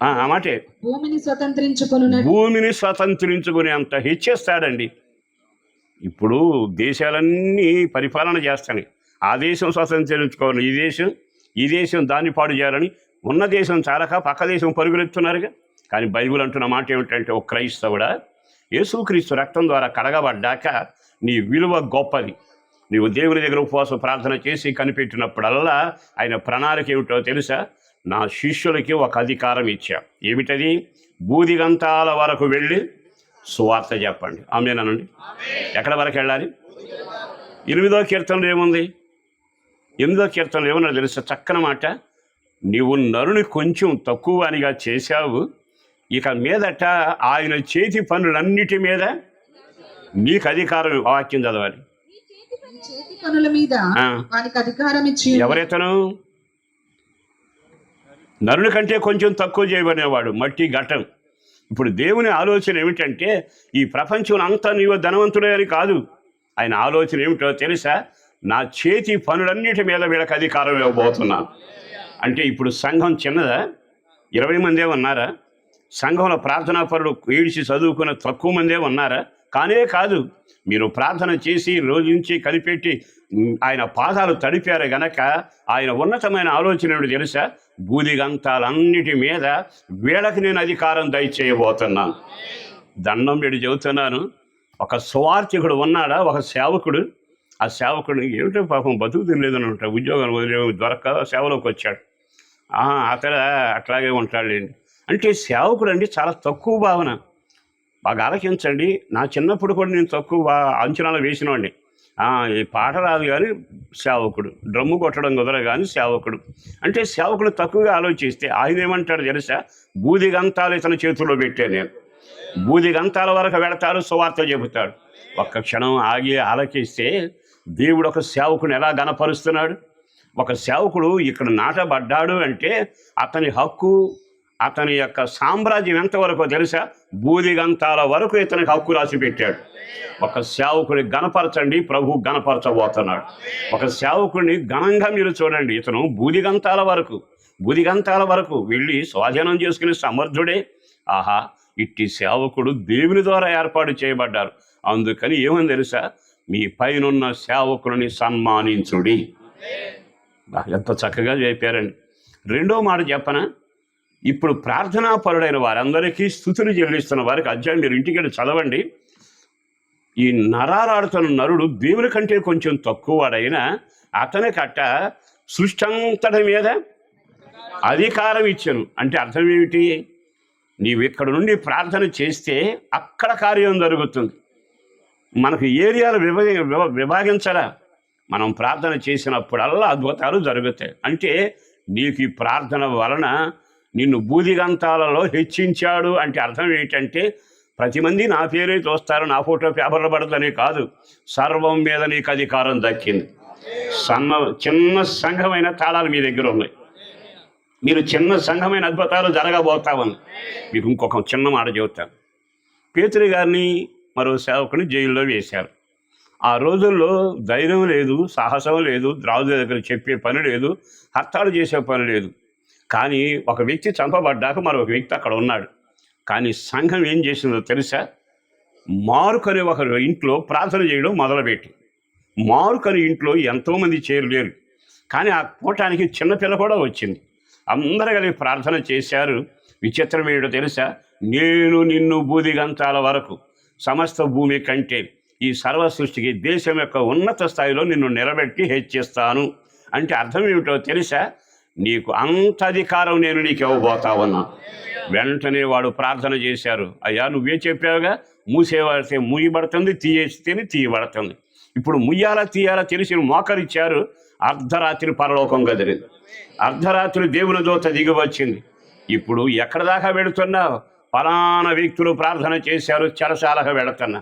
ఆ మాటే, భూమిని స్వతంత్రించుకునే అంత హెచ్చేస్తాడండి. ఇప్పుడు దేశాలన్నీ పరిపాలన చేస్తాయి. ఆ దేశం స్వతంత్రించుకోవాలి, ఈ దేశం దాన్ని పాడు చేయాలని ఉన్న దేశం చాలక పక్క దేశం పరుగులెత్తున్నారుగా. కానీ బైబిల్ అంటున్న మాట ఏమిటంటే, ఒక క్రైస్తవుడా, యేసుక్రీస్తు రక్తం ద్వారా కడగబడ్డాక నీ విలువ గొప్పది. నీవు దేవుని దగ్గర ఉపవాస ప్రార్థన చేసి కనిపెట్టినప్పుడల్లా ఆయన ప్రణాళిక ఏమిటో తెలుసా? నా శిష్యులకి ఒక అధికారం ఇచ్చా. ఏమిటది? బూదిగంతాల వరకు వెళ్ళి సువార్త చెప్పండి. ఆమేనండి. ఎక్కడ వరకు వెళ్ళాలి? 8వ కీర్తనలో ఏముంది? 8వ కీర్తనలో ఏమన్నా తెలుసా? చక్కని మాట. నీవు నరుని కొంచెం తక్కువ అనిగా చేశావు, ఇక మీదట ఆయన చేతి పనులన్నిటి మీద నీకు అధికారం. వాక్యం చదవాలి. ఎవరెతను? నరుని కంటే కొంచెం తక్కువ చేయబడినవాడు, మట్టి ఘటం. ఇప్పుడు దేవుని ఆలోచన ఏమిటంటే, ఈ ప్రపంచం అంతా నీవు ధనవంతుడే అని కాదు. ఆయన ఆలోచన ఏమిటో తెలుసా? నా చేతి పనులన్నిటి మీద వీళ్ళకి అధికారం ఇవ్వబోతున్నాను. అంటే ఇప్పుడు సంఘం చిన్నదా? 20 మందే ఉన్నారా? సంఘంలో ప్రార్థనా పరులు ఏడిచి చదువుకున్న తక్కువ మందే ఉన్నారా? కానే కాదు. మీరు ప్రార్థన చేసి రోజు నుంచి కనిపెట్టి ఆయన పాదాలు తడిపారు గనక ఆయన ఉన్నతమైన ఆలోచన ఏమిటి తెలుసా? బూదిగంతాలన్నిటి మీద వీళ్ళకి నేను అధికారం దయచేయబోతున్నాను. దండం పెట్టి చెబుతున్నాను. ఒక సువార్థికుడు ఉన్నాడా? ఒక సేవకుడు. ఆ సేవకుడు ఏమిటో పాపం బతుకు తినలేదని ఉంటాడు, ఉద్యోగం వదిలే దొరక సేవలోకి వచ్చాడు. అతడు అట్లాగే ఉంటాడులేండి. అంటే సేవకుడు అండి చాలా తక్కువ భావన. బాగా ఆలకించండి. నా చిన్నప్పుడు కూడా నేను తక్కువ అంచనాలు వేసినవాడిని. ఈ పాట రాదు కానీ సేవకుడు, డ్రమ్ము కొట్టడం కుదరదు కానీ సేవకుడు. అంటే సేవకుడు తక్కువగా ఆలోచిస్తే ఆయన ఏమంటాడు తెలుసా? బూది గంతాలు ఇతని చేతుల్లో పెట్టాను నేను. బూది గంతాల వరకు వెడతాడు, సువార్త చెబుతాడు. ఒక్క క్షణం ఆగి ఆలకిస్తే దేవుడు ఒక సేవకుని ఎలా గణపరుస్తున్నాడు. ఒక సేవకుడు ఇక్కడ నాటబడ్డాడు అంటే అతని హక్కు, అతని యొక్క సామ్రాజ్యం ఎంతవరకు తెలుసా? బూది గంతాల వరకు ఇతనికి హక్కు రాసి పెట్టాడు. ఒక సేవకుని గణపరచండి, ప్రభు గణపరచబోతున్నాడు. ఒక సేవకుడిని ఘనంగా మీరు చూడండి. ఇతను బూదిగంతాల వరకు వెళ్ళి స్వాధీనం చేసుకునే సమర్థుడే. ఆహా, ఇట్టి సేవకుడు దేవుని ద్వారా ఏర్పాటు చేయబడ్డారు. అందుకని ఏమని తెలుసా? మీ పైనున్న సేవకులని సన్మానించుడి. ఎంత చక్కగా చెప్పారండి. రెండో మాట చెప్పనా? ఇప్పుడు ప్రార్థనా పరుడైన వారందరికీ స్తుతులు చెల్లిస్తున్న వారికి అధ్యాయం మీరు ఇంటికి చదవండి. ఈ నరారాడుతున్న నరుడు దేవుని కంటే కొంచెం తక్కువ వాడైనా అతనికట్ట సృష్టి అంతటి మీద అధికారం ఇచ్చాను. అంటే అర్థం ఏమిటి? నీవు ఇక్కడ నుండి ప్రార్థన చేస్తే అక్కడ కార్యం జరుగుతుంది. మనకు ఏరియాలు విభాగించరా? మనం ప్రార్థన చేసినప్పుడల్లా అద్భుతాలు జరుగుతాయి. అంటే నీకు ఈ ప్రార్థన వలన నిన్ను బూదిగంతాలలో హెచ్చించాడు. అంటే అర్థం ఏంటంటే ప్రతి మంది నా పేరే చూస్తారు, నా ఫోటో పేపర్లో పడుతుందని కాదు, సర్వం మీద నీకు అధికారం దక్కింది. చిన్న సంఘమైన తాళాలు మీ దగ్గర ఉన్నాయి. మీరు చిన్న సంఘమైన అద్భుతాలు జరగబోతా ఉంది. మీకు ఇంకొక చిన్న మాట చెబుతాను. పేతురు గారిని మరో సేవకుని జైల్లో వేశారు. ఆ రోజుల్లో ధైర్యం లేదు, సాహసం లేదు, రాజు దగ్గర చెప్పే పని లేదు, హత్యాలు చేసే పని లేదు. కానీ ఒక వ్యక్తి చంపబడ్డాక మరొక వ్యక్తి అక్కడ ఉన్నాడు. కానీ సంఘం ఏం చేసిందో తెలుసా? మారుకని ఒక ఇంట్లో ప్రార్థన చేయడం మొదలుపెట్టి, మారుకని ఇంట్లో ఎంతోమంది చేరలేరు. కానీ ఆ కూటానికి చిన్నపిల్ల కూడా వచ్చింది. అందరూ కలిసి ప్రార్థన చేశారు. విచిత్రం ఏంటో తెలుసా? నేను నిన్ను బూదిగంతాల వరకు, సమస్త భూమి కంటే ఈ సర్వ సృష్టికి, దేశం యొక్క ఉన్నత స్థాయిలో నిన్ను నిలబెట్టి హెచ్చిస్తాను. అంటే అర్థం ఏమిటో తెలుసా? నీకు అంత అధికారం నేను నీకు ఇవ్వబోతా ఉన్నా. వెంటనే వాడు ప్రార్థన చేశారు. అయ్యా, నువ్వే చెప్పావుగా, మూసేవాడితే మూయబడుతుంది, తీయేస్తేనే తీయబడుతుంది. ఇప్పుడు ముయ్యాలా తీయాలా తెలిసి మోకరిచ్చారు. అర్ధరాత్రి పరలోకం గదిరింది. అర్ధరాత్రి దేవుని దూత దిగి వచ్చింది. ఇప్పుడు ఎక్కడ దాకా వెళుతున్నావు? ఫలానా వ్యక్తులు ప్రార్థన చేశారు, చెరసాలకు వెళుతున్నా.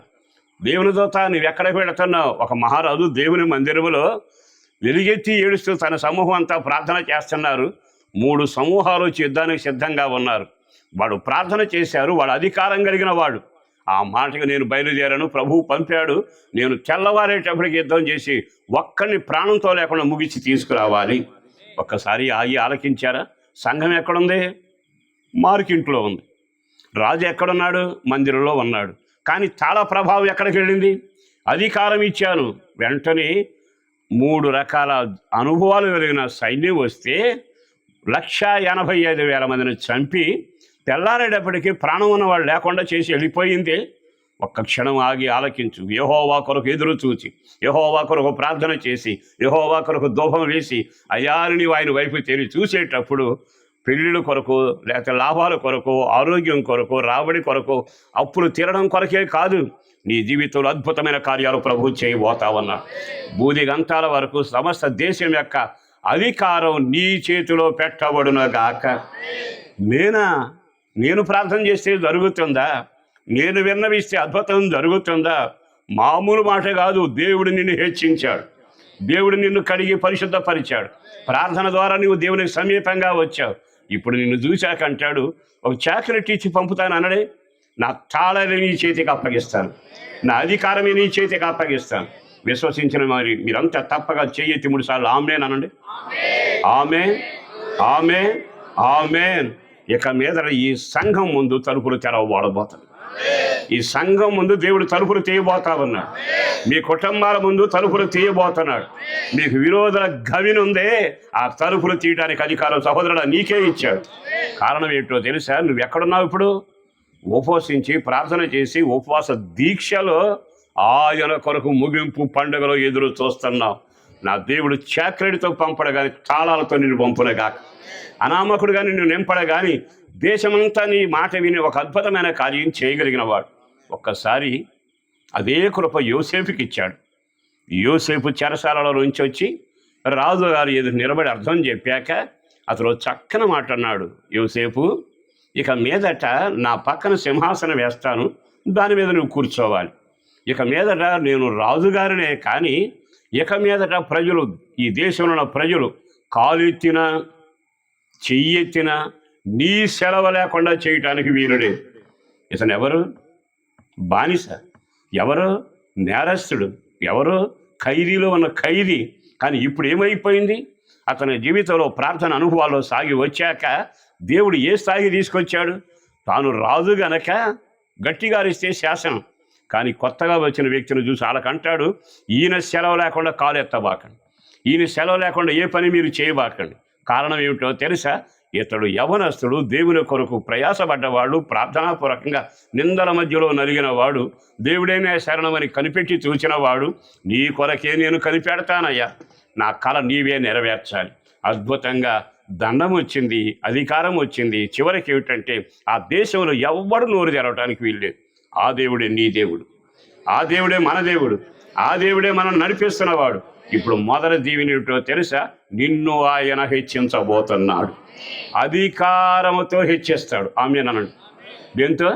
దేవుని దూత నువ్వు ఎక్కడికి వెళుతున్నావు? ఒక మహారాజు దేవుని మందిరంలో వెలుగెత్తి ఏడుస్తూ తన సమూహం అంతా ప్రార్థన చేస్తున్నారు. 3 సమూహాలు యుద్ధానికి సిద్ధంగా ఉన్నారు. వాడు ప్రార్థన చేశారు. వాడు అధికారం కలిగిన వాడు. ఆ మాటకి నేను బయలుదేరాను, ప్రభువు పంపాడు, నేను తెల్లవారేటప్పటికి యుద్ధం చేసి ఒక్కడిని ప్రాణంతో లేకుండా ముగిసి తీసుకురావాలి. ఒక్కసారి ఆగి ఆలకించారా? సంఘం ఎక్కడుంది? మార్కింట్లో ఉంది. రాజు ఎక్కడున్నాడు? మందిరంలో ఉన్నాడు. కానీ తాళ ప్రభావం ఎక్కడికి వెళ్ళింది? అధికారం ఇచ్చాను. వెంటనే 3 రకాల అనుభవాలు కలిగిన సైన్యం వస్తే 185,000 మందిని చంపి తెల్లారేటప్పటికీ ప్రాణం ఉన్నవాళ్ళు లేకుండా చేసి వెళ్ళిపోయింది. ఒక్క క్షణం ఆగి ఆలకించు. యెహోవా కొరకు ఎదురు చూచి, యెహోవా కొరకు ప్రార్థన చేసి, యెహోవా కొరకు ధూపం వేసి, అయ్యారిని ఆయన వైపు తెరి చూసేటప్పుడు పెళ్ళిళ్ళ కొరకు, లేకపోతే లాభాల కొరకు, ఆరోగ్యం కొరకు, రాబడి కొరకు, అప్పులు తీరడం కొరకే కాదు, నీ జీవితంలో అద్భుతమైన కార్యాలు ప్రభువు చేయబోతా ఉన్నాడు. బూదిగంతాల వరకు సమస్త దేశం యొక్క అధికారం నీ చేతిలో పెట్టబడునగాక. నేను ప్రార్థన చేస్తే జరుగుతుందా? నేను విన్నవిస్తే అద్భుతం జరుగుతుందా? మామూలు మాట కాదు. దేవుడు నిన్ను హెచ్చించాడు. దేవుడు నిన్ను కడిగి పరిశుద్ధపరిచాడు. ప్రార్థన ద్వారా నువ్వు దేవునికి సమీపంగా వచ్చావు. ఇప్పుడు నిన్ను చూశాక అంటాడు, ఒక చాక్లెట్ ఇచ్చి పంపుతాను అనడే, నా తాళాలు నీ చేతికి అప్పగిస్తాను, నా అధికారమే నీ చేతికి అప్పగిస్తాను. విశ్వసించిన మరి మీరంతా తప్పగా చెయ్యెత్తి 3 సార్లు ఆమేన్ అనండి. ఆమేన్, ఆమేన్, ఆమేన్. ఇక మీద ఈ సంఘం ముందు తలుపులు తెరవబడబోతుంది. ఈ సంఘం ముందు దేవుడు తలుపులు తీయబోతా ఉన్నాడు. మీ కుటుంబాల ముందు తలుపులు తీయబోతున్నాడు. మీకు విరోధుల గవినుందే, ఆ తలుపులు తీయడానికి అధికారం సహోదరుడు నీకే ఇచ్చాడు. కారణం ఏంటో తెలుసా? నువ్వు ఎక్కడున్నావు? ఇప్పుడు ఉపవసించి ప్రార్థన చేసి ఉపవాస దీక్షలో ఆయన కొరకు ముగింపు పండుగలో ఎదురు చూస్తున్నావు. నా దేవుడు చాక్లెట్తో పంపడ కానీ తాళాలతో నిన్ను పంపునగాక. అనామకుడుగా నిన్ను నింపడ కానీ దేశమంతా నీ మాట విని ఒక అద్భుతమైన కార్యం చేయగలిగిన వాడు. ఒక్కసారి అదే కృప యోసేపుకి ఇచ్చాడు. యోసేపు చెరసాలలో నుంచి వచ్చి రాజుగారు ఎదురు నిలబడి అర్థం చెప్పాక అతను చక్కన మాట అన్నాడు, యోసేపు ఇక మీదట నా పక్కన సింహాసనం వేస్తాను, దాని మీద నువ్వు కూర్చోవాలి. ఇక మీదట నేను రాజుగారినే కానీ ఇక మీదట ప్రజలు, ఈ దేశంలో ఉన్న ప్రజలు కాలెత్తినా చెయ్యెత్తినా నీ సెలవు లేకుండా చేయటానికి వీలులేదు. ఇతను ఎవరు? బానిస. ఎవరు? నేరస్తుడు. ఎవరు? ఖైదీలో ఉన్న ఖైదీ. కానీ ఇప్పుడు ఏమైపోయింది? అతని జీవితంలో ప్రార్థన అనుభవాల్లో సాగి వచ్చాక దేవుడు ఏ స్థాయికి తీసుకొచ్చాడు? తాను రాజు గనక గట్టిగా అరిస్తే శాసనం, కానీ కొత్తగా వచ్చిన వ్యక్తిని చూసి వాళ్ళకంటాడు, ఈయన సెలవు లేకుండా కాలు ఎత్తబాకండి, ఈయన సెలవు లేకుండా ఏ పని మీరు చేయబాకండి. కారణం ఏమిటో తెలుసా? ఇతడు యవనస్తుడు, దేవుని కొరకు ప్రయాసపడ్డవాడు, ప్రార్థనాపూర్వకంగా నిందల మధ్యలో నలిగిన వాడు, దేవుడేనే శరణమని కనిపెట్టి చూచినవాడు. నీ కొరకే నేను కనిపెడతానయ్యా, నా కళ నీవే నెరవేర్చాలి. అద్భుతంగా దండం వచ్చింది, అధికారం వచ్చింది. చివరికి ఏమిటంటే ఆ దేశంలో ఎవ్వడు నోరు తెరవటానికి వీల్లేదు. ఆ దేవుడే నీ దేవుడు, ఆ దేవుడే మన దేవుడు, ఆ దేవుడే మనం నడిపిస్తున్నవాడు. ఇప్పుడు మొదటి దీవెన ఏమిటో తెలుసా? నిన్ను ఆయన హెచ్చించబోతున్నాడు. అధికారముతో హెచ్చిస్తాడు. ఆమేనండి. దేంతో?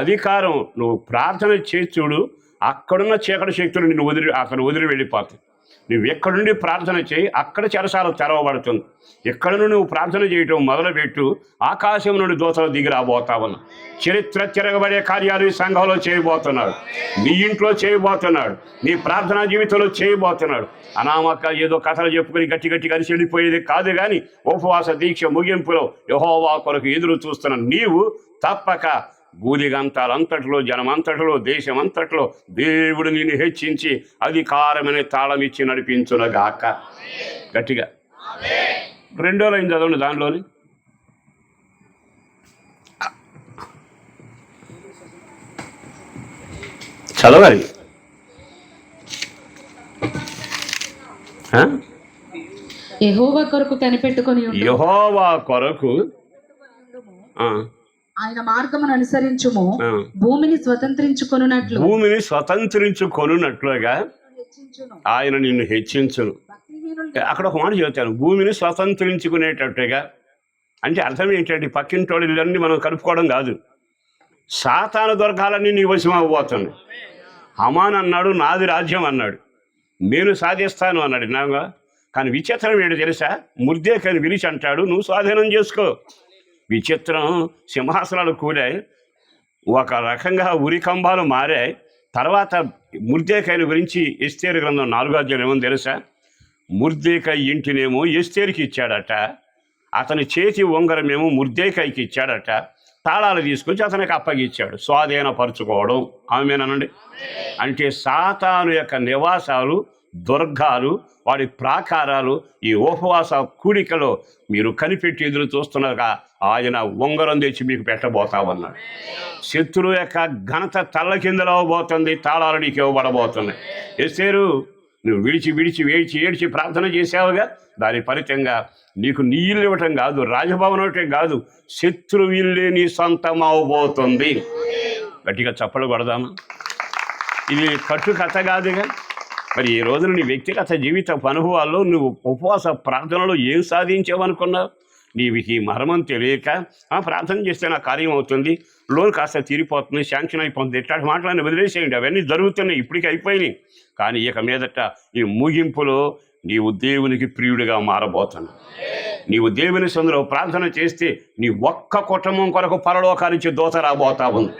అధికారం. నువ్వు ప్రార్థన చేసి చూడు, అక్కడున్న చీకటి శక్తులు నిన్ను అతను వదిలి వెళ్ళిపోతాయి. నువ్వు ఎక్కడి నుండి ప్రార్థన చేయి, అక్కడ చెరసాల తెరవబడుతుంది. ఎక్కడ నుండి నువ్వు ప్రార్థన చేయటం మొదలుపెట్టు, ఆకాశం నుండి దూతలు దిగి రాబోతావన్నా. చరిత్ర తిరగబడే కార్యాలు ఈ సంఘంలో చేయబోతున్నాడు, నీ ఇంట్లో చేయబోతున్నాడు, నీ ప్రార్థనా జీవితంలో చేయబోతున్నాడు. అనామక ఏదో కథలు చెప్పుకుని గట్టి గట్టి కలిసి వెళ్ళిపోయేది కాదు, కానీ ఉపవాస దీక్ష ముగింపులో యెహోవా కొరకు ఎదురు చూస్తున్న నీవు తప్పక భూదిగంతాలంతట్లో, జనమంతట్లో, దేశమంతట్లో దేవుడు నిన్ను హెచ్చించి అధికారమనే తాళం ఇచ్చి నడిపించునగాక. గట్టిగా 2వ లైన్ చదవండి. దానిలోని చదవాలి. యెహోవా కొరకు కనిపెట్టుకొని ఉండుము. యెహోవా కొరకు ఆయన మార్గమును అనుసరించుము. భూమిని స్వతంత్రించుకొనున్నట్లు, భూమిని స్వతంత్రించుకొనున్నట్లుగా హెచ్చించును. ఆయన నిన్ను హెచ్చించును. భక్తిహీనులు అక్కడ ఒక మాట చెబుతాను, భూమిని స్వతంత్రించుకునేటట్టుగా. అంటే అర్థం ఏంటంటే పక్కింటోళ్ళు ఇళ్ళన్నీ మనం కలుపుకోవడం కాదు. సాతాను దొరకాలన్నీ నీ వశం అవ్వబోతుంది. హమాన్ అన్నాడు, నాది రాజ్యం అన్నాడు, నేను సాధిస్తాను అన్నాడు. నాగా కానీ విచిత్రం ఏంటో తెలుసా? ముర్దేకైని పిలిచి అంటాడు, నువ్వు స్వాధీనం చేసుకో. విచిత్రం, సింహాసనాలు కూలాయి, ఒక రకంగా ఉరికంబాలు మారాయి. తర్వాత ముర్దేకైని గురించి ఎస్తేరు గ్రంథం 4వ అధ్యాయం ఏమో తెలుసా? ముర్దేకై ఇంటినేమో ఎస్తేరుకి ఇచ్చాడట, అతని చేతి ఉంగరమేమో ముర్దేకైకి ఇచ్చాడట. తాళాలు తీసుకొచ్చి అతనికి అప్పగిచ్చాడు. స్వాధీనపరచుకోవడం. ఆమేనండి. అంటే సాతాను యొక్క నివాసాలు, దుర్గాలు, వాడి ప్రాకారాలు ఈ ఉపవాస కూడికలో మీరు కనిపెట్టి ఎదురు చూస్తున్నారుగా ఆయన ఉంగరం తెచ్చి మీకు పెట్టబోతామన్నాడు. శత్రువు యొక్క ఘనత తల్ల కిందలో పోతుంది, తాళాలు నీకు ఇవ్వబడబోతున్నాయి. ఎస్తేరు, నువ్వు విడిచి విడిచి ఏడ్చి ఏడ్చి ప్రార్థన చేసావుగా, దాని ఫలితంగా నీకు నీ ఇల్లు ఇవ్వటం కాదు, రాజభవనం ఇవ్వటం కాదు, శత్రువు ఇల్లే నీ సొంతం అవబోతుంది. గట్టిగా చప్పలు కొడదామా? ఇది కట్టు కథ కాదుగా. మరి ఈ రోజున నీ వ్యక్తిగత జీవిత అనుభవాల్లో నువ్వు ఉపవాస ప్రార్థనలో ఏం సాధించావనుకున్నావు? నీవు ఈ మర్మం తెలియక ప్రార్థన చేస్తే నా కార్యం అవుతుంది, లోన్ కాస్త తీరిపోతుంది, శాంక్షన్ అయిపోతుంది, ఇట్లాంటి మాటలన్నీ వదిలేసేయండి. అవన్నీ జరుగుతున్నాయి, ఇప్పటికీ అయిపోయినాయి. కానీ ఇక మీదట ఈ ముగింపులో నీవు దేవునికి ప్రియుడిగా మారబోతున్నావు. నీవు దేవుని సందులో ప్రార్థన చేస్తే నీ ఒక్క కుటుంబం కొరకు పరలోకానికి దూత రాబోతా ఉంది.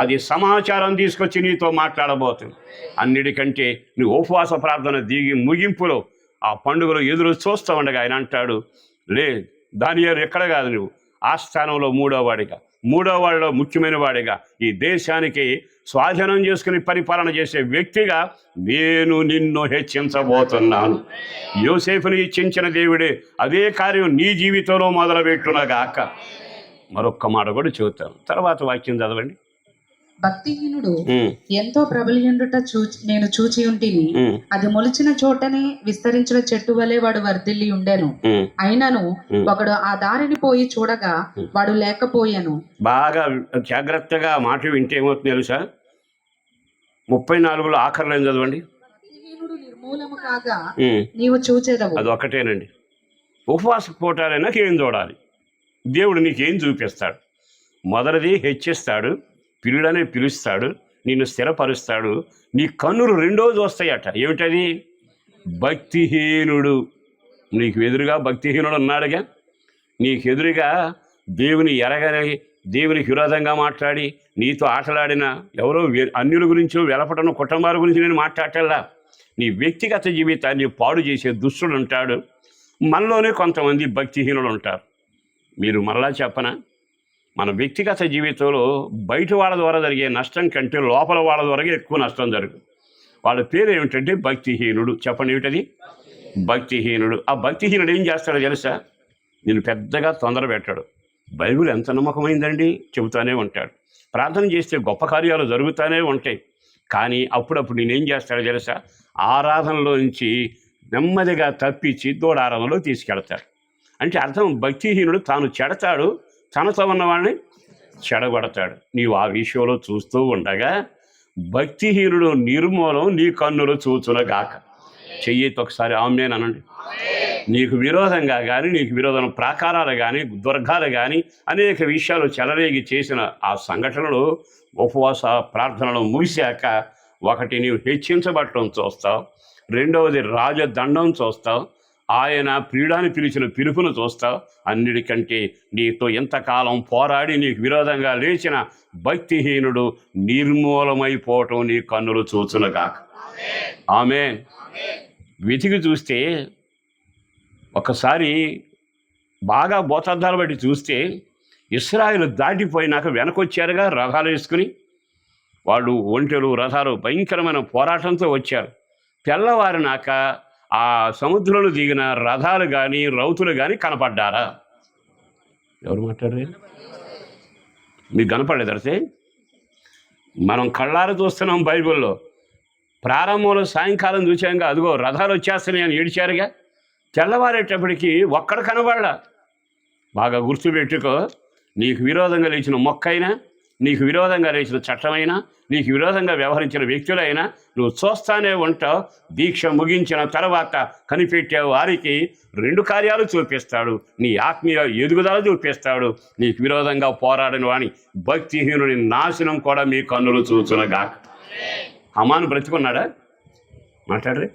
అది సమాచారం తీసుకొచ్చి నీతో మాట్లాడబోతుంది. అన్నిటికంటే నువ్వు ఉపవాస ప్రార్థన దిగి ముగింపులో ఆ పండుగలో ఎదురు చూస్తూ ఉండగా ఆయన అంటాడు, లే దానియేలు, ఎక్కడ కాదు, నువ్వు ఆ స్థానంలో మూడో వాడిలో ముఖ్యమైన వాడిగా ఈ దేశానికి స్వాధీనం చేసుకుని పరిపాలన చేసే వ్యక్తిగా నేను నిన్ను హెచ్చించబోతున్నాను. యోసేపుని హెచ్చించిన దేవుడే అదే కార్యం నీ జీవితంలో మొదలుపెట్టునగాక. మరొక్క మాట కూడా చెబుతాను, తర్వాత వాక్యం చదవండి. భక్తిహీనుడు ఉమ్, ఎంతో ప్రబలియుండుట నేను చూచి ఉంటిని. ఉమ్, అది మొలిచిన చోటనే విస్తరించిన చెట్టు వలె వాడు వర్ధిల్లి ఉండెను. ఉమ్. అయినను ఒకడు ఆ దారిని పోయి చూడగా వాడు లేకపోయాను. బాగా జాగ్రత్తగా మాట వింటే ఏమవుతుంది తెలుసా? 34లో ఆఖరిలో ఏం చదవండి. భక్తిహీనుడు నిర్మూలము కాగా ఉమ్, నీవు చూచెదవు. అది ఒకటేనండి. ఉపవాస పూటాలైనా ఏం చూడాలి? దేవుడు నీకేం చూపిస్తాడు? మొదటిది హెచ్చిస్తాడు, పిలుడనే పిలుస్తాడు, నిన్ను స్థిరపరుస్తాడు. నీ కన్నులు రెండోది వస్తాయట. ఏమిటది? భక్తిహీనుడు. నీకు ఎదురుగా భక్తిహీనుడు ఉన్నాడుగా. నీకు ఎదురుగా దేవుని ఎరగని, దేవునికి విరోధంగా మాట్లాడి నీతో ఆటలాడిన ఎవరో అన్యుల గురించో వెలపటను కుటుంబాల గురించి నేను మాట్లాడటల్లా. నీ వ్యక్తిగత జీవితాన్ని పాడు చేసే దుష్టుడు ఉంటాడు. మనలోనే కొంతమంది భక్తిహీనులు ఉంటారు. మీరు మరలా చెప్పనా, మన వ్యక్తిగత జీవితంలో బయట వాళ్ళ ద్వారా జరిగే నష్టం కంటే లోపల వాళ్ళ ద్వారా ఎక్కువ నష్టం జరుగుతుంది. వాళ్ళ పేరు ఏమిటంటే భక్తిహీనుడు. చెప్పండి ఏమిటది? భక్తిహీనుడు. ఆ భక్తిహీనుడు ఏం చేస్తాడో తెలుసా? నేను పెద్దగా తొందర పెట్టాడు. బైబిల్ ఎంత నమ్మకమైందండి చెబుతానే ఉంటాడు. ప్రార్థన చేస్తే గొప్ప కార్యాలు జరుగుతూనే ఉంటాయి. కానీ అప్పుడప్పుడు నేనేం చేస్తాడో తెలుసా? ఆరాధనలో నుంచి నెమ్మదిగా తప్పించి దూడారాధనలో తీసుకెళ్తాడు. అంటే అర్థం, భక్తిహీనుడు తాను చెడతాడు, తనతో ఉన్నవాడిని చెడగొడతాడు. నీవు ఆ విషయంలో చూస్తూ ఉండగా భక్తిహీనుడు నిర్మూలం నీ కన్నులు చూచునగాక. చెయ్యితో ఒకసారి ఆమెన్ అనండి. నీకు విరోధంగా కానీ, నీకు విరోధం ప్రాకారాలు కానీ, దుర్గాలు కానీ అనేక విషయాలు చెలరేగి చేసిన ఆ సంఘటనలు ఉపవాస ప్రార్థనలు ముగిశాక ఒకటి నీవు హెచ్చించబట్టడం చూస్తావు, రెండవది రాజదండం చూస్తావు, ఆయన ప్రియుడాన్ని పిలిచిన పిలుపును చూస్తావు. అన్నిటికంటే నీతో ఎంతకాలం పోరాడి నీకు విరోధంగా లేచిన భక్తిహీనుడు నిర్మూలమైపోవటం నీ కన్నులు చూచునుగాక. ఆమేన్. వెతికి చూస్తే ఒకసారి బాగా బోతార్థాలు బట్టి చూస్తే ఇశ్రాయేలు దాటిపోయినాక వెనకొచ్చారుగా రథాలు వేసుకుని. వాళ్ళు ఒంటెలు రథాలు భయంకరమైన పోరాటంతో వచ్చారు. తెల్లవారినాక ఆ సముద్రంలో దిగిన రథాలు కానీ రౌతులు కానీ కనపడ్డారా? ఎవరు మాట్లాడారు? మీకు కనపడలేదరితే? మనం కళ్ళారా చూస్తున్నాం బైబిల్లో. ప్రారంభంలో సాయంకాలం చూసాక అదిగో రథాలు వచ్చేస్తున్నాయి అని ఏడిచారుగా. తెల్లవారేటప్పటికి ఒక్కడ కనబడలా. బాగా గుర్తుపెట్టుకో, నీకు విరోధంగా లేచిన మొక్కైనా, నీకు విరోధంగా లేచిన చట్టమైనా, నీకు విరోధంగా వ్యవహరించిన వ్యక్తులైనా నువ్వు చూస్తానే ఉంటావు. దీక్ష ముగించిన తర్వాత కనిపెట్టే వారికి 2 కార్యాలు చూపిస్తాడు. నీ ఆత్మీయ ఎదుగుదల చూపిస్తాడు. నీకు విరోధంగా పోరాడిన వాని భక్తిహీనుని నాశనం కూడా మీ కన్నులు చూచునగా. హమాను బ్రతికున్నాడా? మాట్లాడరే.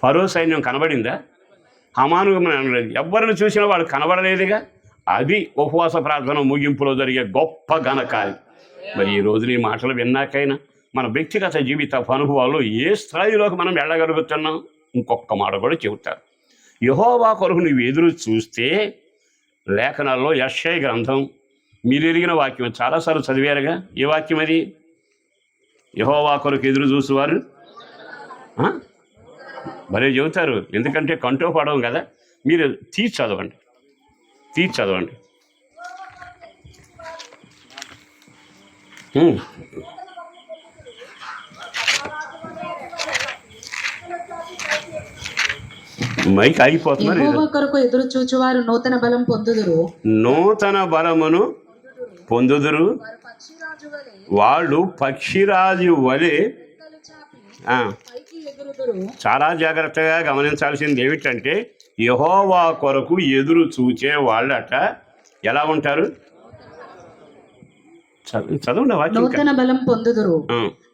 ఫరో సైన్యం కనబడిందా? హమాను ఎవరిని చూసినా వాడు కనబడలేదుగా. అది ఉపవాస ప్రార్థన ముగింపులో జరిగే గొప్ప ఘనకార్యం. మరి ఈ రోజు నీ మాటలు విన్నాకైనా మన వ్యక్తిగత జీవిత అనుభవాల్లో ఏ స్థాయిలోకి మనం వెళ్ళగలుగుతున్నాం? ఇంకొక మాట కూడా చెబుతారు. యెహోవా కొరకు నువ్వు ఎదురు చూస్తే, లేఖనాల్లో యెషయా గ్రంథం మీరు ఎరిగిన వాక్యం చాలాసార్లు చదివారుగా. ఏ వాక్యం అది? యెహోవా కొరకు ఎదురు చూసేవారు భలే చెబుతారు. ఎందుకంటే కంటో పడవం కదా. మీరు తీసి చదవండి. మైక్ ఆగిపోతున్నారు. యెహోవా కొరకు ఎదురు చూచువారు నూతన బలం పొందుదురు. నూతన బలమును పొందుదురు. వాళ్ళు పక్షిరాజు వలె. చాలా జాగ్రత్తగా గమనించాల్సింది ఏమిటంటే, యెహోవా కొరకు ఎదురు చూచే వాళ్ళట ఎలా ఉంటారు? చదవండి. నూతన బలం పొందుదురు.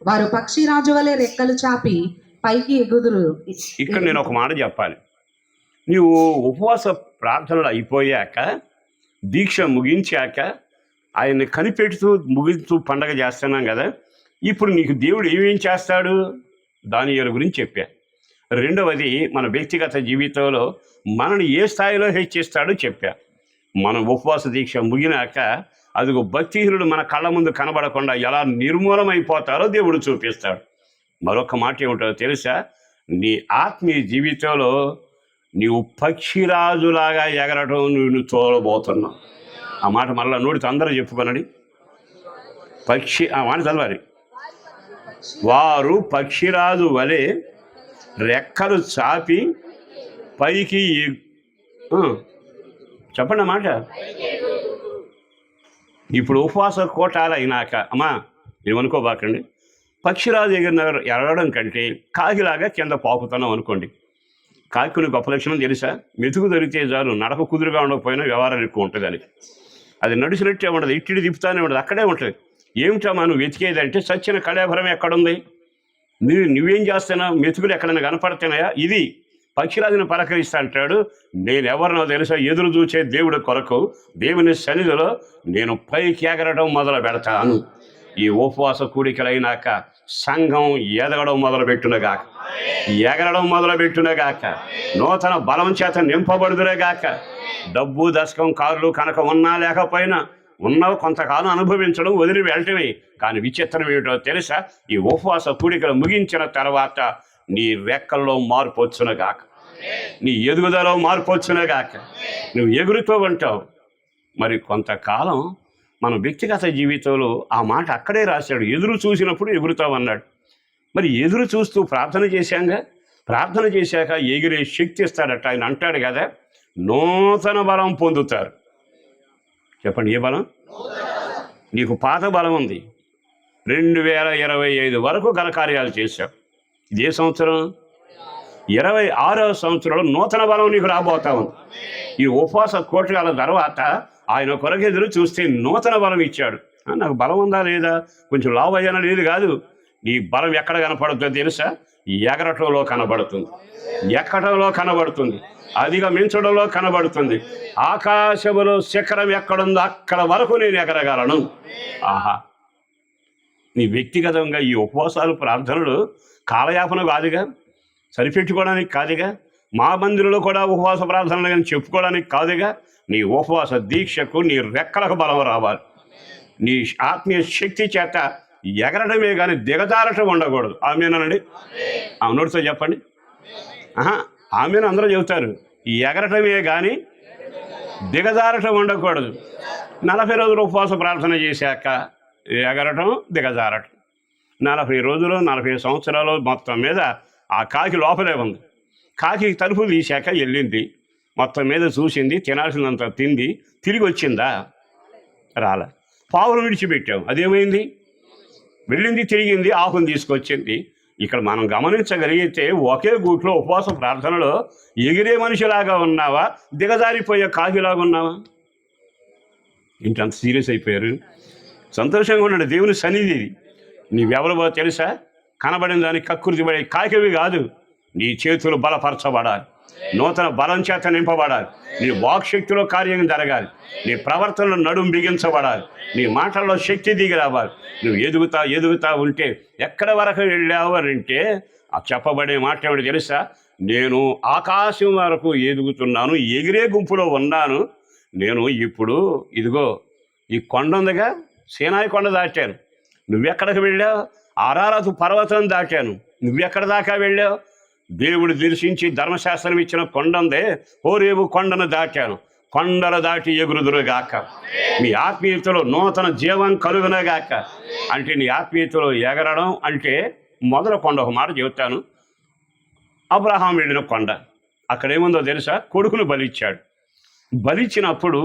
వారు పక్షిరాజు వలె రెక్కలు చాపి పైకి ఎగుదురు. ఇక్కడ నేను ఒక మాట చెప్పాలి. నీవు ఉపవాస ప్రార్థనలు అయిపోయాక, దీక్ష ముగించాక, ఆయన్ని కనిపెడుతూ ముగిస్తూ పండగ చేస్తున్నాం కదా. ఇప్పుడు నీకు దేవుడు ఏమేం చేస్తాడు? దానియేలు గురించి చెప్పా. రెండవది, మన వ్యక్తిగత జీవితంలో మనల్ని ఏ స్థాయిలో హెచ్చిస్తాడో చెప్పా. మనం ఉపవాస దీక్ష ముగినాక అదిగో భక్తిహీనుడు మన కళ్ళ ముందు కనబడకుండా ఎలా నిర్మూలమైపోతారో దేవుడు చూపిస్తాడు. మరొక మాట ఏమిటో తెలుసా? నీ ఆత్మీయ జీవితంలో నీవు పక్షిరాజులాగా ఎగరటం నువ్వు చూడబోతున్నావు. ఆ మాట మళ్ళీ నోటితో అందరూ చెప్పుకొనండి. వాని చదవాలి. వారు పక్షిరాజు వలె రెక్కలు చాపి పైకి చెప్పండి అన్నమాట. ఇప్పుడు ఉపవాస కోటాలు అయినాక అమ్మా ఏమనుకోబాకండి, పక్షిరాజు ఎగరడం కంటే కాకిలాగా కింద పాకుతున్నాం అనుకోండి. కాకి గొప్ప లక్షణం తెలుసా? మెతుకు దొరికితే చాలు, నడక కుదురుగా ఉండకపోయినా వ్యవహారం ఎక్కువ ఉంటుంది దానికి. అది నడిచినట్టే ఉండదు, ఇట్టిడి తిప్పుతానే ఉండదు, అక్కడే ఉంటుంది. ఏమిటా మనం వెతికేదంటే సచ్చిన కళాభరం ఎక్కడుంది? నువ్వేం చేస్తున్నావు? మెతుకులు ఎక్కడైనా కనపడుతున్నాయా? ఇది పక్షిరాజుని పలకరిస్తా అంటాడు. నేనెవరినో తెలుసా? ఎదురు చూచే దేవుడి కొరకు దేవుని సన్నిధిలో నేను పైకి ఎగరడం మొదలు పెడతాను. ఈ ఉపవాస కూడికలైనాక సంఘం ఎదగడం మొదలుపెట్టునగాక, ఎగరడం మొదలుపెట్టునగాక, నూతన బలం చేత నింపబడుదురేగాక. డబ్బు దశకం కార్లు కనుక ఉన్నా లేకపోయినా ఉన్నవి కొంతకాలం అనుభవించడం, వదిలి వెళ్ళటమే. కానీ విచిత్రం ఏమిటో తెలుసా? ఈ ఉపవాస కూడికలు ముగించిన తర్వాత నీ రెక్కల్లో మార్పు వచ్చునగాక, నీ ఎదుగుదలలో మార్పు వచ్చునగాక, నువ్వు ఎగురుతూ ఉంటావు. మరి కొంతకాలం మన వ్యక్తిగత జీవితంలో ఆ మాట అక్కడే రాశాడు, ఎదురు చూసినప్పుడు ఎగురుతావు అన్నాడు. మరి ఎదురు చూస్తూ ప్రార్థన చేశాంగా, ప్రార్థన చేశాక ఎగిరే శక్తి ఇస్తాడట. ఆయన అంటాడు కదా, నూతన బలం పొందుతారు. చెప్పండి, ఏ బలం? నీకు పాత బలం ఉంది. 2025 వరకు ఘనకార్యాలు చేశావు. ఇదే సంవత్సరం 26వ సంవత్సరంలో నూతన బలం నీకు రాబోతా ఉంది. ఈ ఉపవాస కోటాల తర్వాత ఆయన కొరకు ఎదురు చూస్తే నూతన బలం ఇచ్చాడు. నాకు బలం ఉందా లేదా, కొంచెం లావు అయ్యానా లేదు కాదు. నీ బలం ఎక్కడ కనపడుతుందో తెలుసా? ఎగరటంలో కనబడుతుంది, ఎక్కడంలో కనబడుతుంది, అధిగమించడంలో కనబడుతుంది. ఆకాశములో శిఖరం ఎక్కడుందో అక్కడ వరకు నేను ఎగరగలను. ఆహా, నీ వ్యక్తిగతంగా ఈ ఉపవాసాలు ప్రార్థనలు కాలయాపన కాదుగా, సరిపెట్టుకోవడానికి కాదుగా, మా మందిరంలో కూడా ఉపవాస ప్రార్థనలు కానీ చెప్పుకోవడానికి కాదుగా. నీ ఉపవాస దీక్షకు నీ రెక్కలకు బలం రావాలి. నీ ఆత్మీయ శక్తి చేత ఎగరడమే కానీ దిగజారటం ఉండకూడదు. ఆమెనండి, నోటితో చెప్పండి. ఆమెను అందరూ చెబుతారు. ఈ ఎగరటమే కానీ దిగజారటం ఉండకూడదు. 40 రోజులు ఉపవాస ప్రార్థన చేశాక ఎగరటం, దిగజారటం. 40 రోజులు 40 సంవత్సరాలు మొత్తం మీద ఆ కాకి లోపలే ఉంది. కాకి తలుపు తీశాక వెళ్ళింది, మొత్తం మీద చూసింది, తినాల్సినంత తింది, తిరిగి వచ్చిందా? రాలే. పావులు విడిచిపెట్టాం, అదేమైంది? వెళ్ళింది, తిరిగింది, ఆకుని తీసుకొచ్చింది. ఇక్కడ మనం గమనించగలిగితే ఒకే గూట్లో ఉపవాస ప్రార్థనలో ఎగిరే మనిషిలాగా ఉన్నావా, దిగజారిపోయే కాకిలాగా ఉన్నావా? ఇంకంత సీరియస్ అయిపోయారు. సంతోషంగా ఉన్నాడు. దేవుని సన్నిధి. నీవెవరో తెలుసా? కనబడిన దానికి కక్కుర్తి పడే కాకివి కాదు. నీ చేతులు బలపరచబడాలి, నూతన బలం చేత నింపబడాలి, నీ వాక్శక్తిలో కార్యం జరగాలి, నీ ప్రవర్తనలో నడుం బిగించబడాలి, నీ మాటల్లో శక్తి దిగి రావాలి. నువ్వు ఎదుగుతా ఉంటే ఎక్కడ వరకు వెళ్ళావు అని అంటే ఆ చెప్పబడే మాట ఏమిటి తెలుసా? నేను ఆకాశం వరకు ఎదుగుతున్నాను, ఎగిరే గుంపులో ఉన్నాను. నేను ఇప్పుడు ఇదిగో ఈ కొండ ఉందిగా, సీనాయి కొండ దాటాను. నువ్వెక్కడికి వెళ్ళావు? అరారతు పర్వతం దాటాను. నువ్వెక్కడ దాకా వెళ్ళావు? దేవుడు దర్శించి ధర్మశాస్త్రం ఇచ్చిన కొండ ఉందే, హోరేబు కొండను దాటాను. కొండలు దాటి ఎగురుదురుగాక. మీ ఆత్మీయతలో నూతన జీవం కలుగునగాక. అంటే నీ ఆత్మీయతలో ఎగరడం అంటే మొదల కొండ. ఒక మాట చెబుతాను. అబ్రహాం వెళ్ళిన కొండ, అక్కడేముందో తెలుసా? కొడుకును బలిచ్చాడు. బలిచ్చినప్పుడు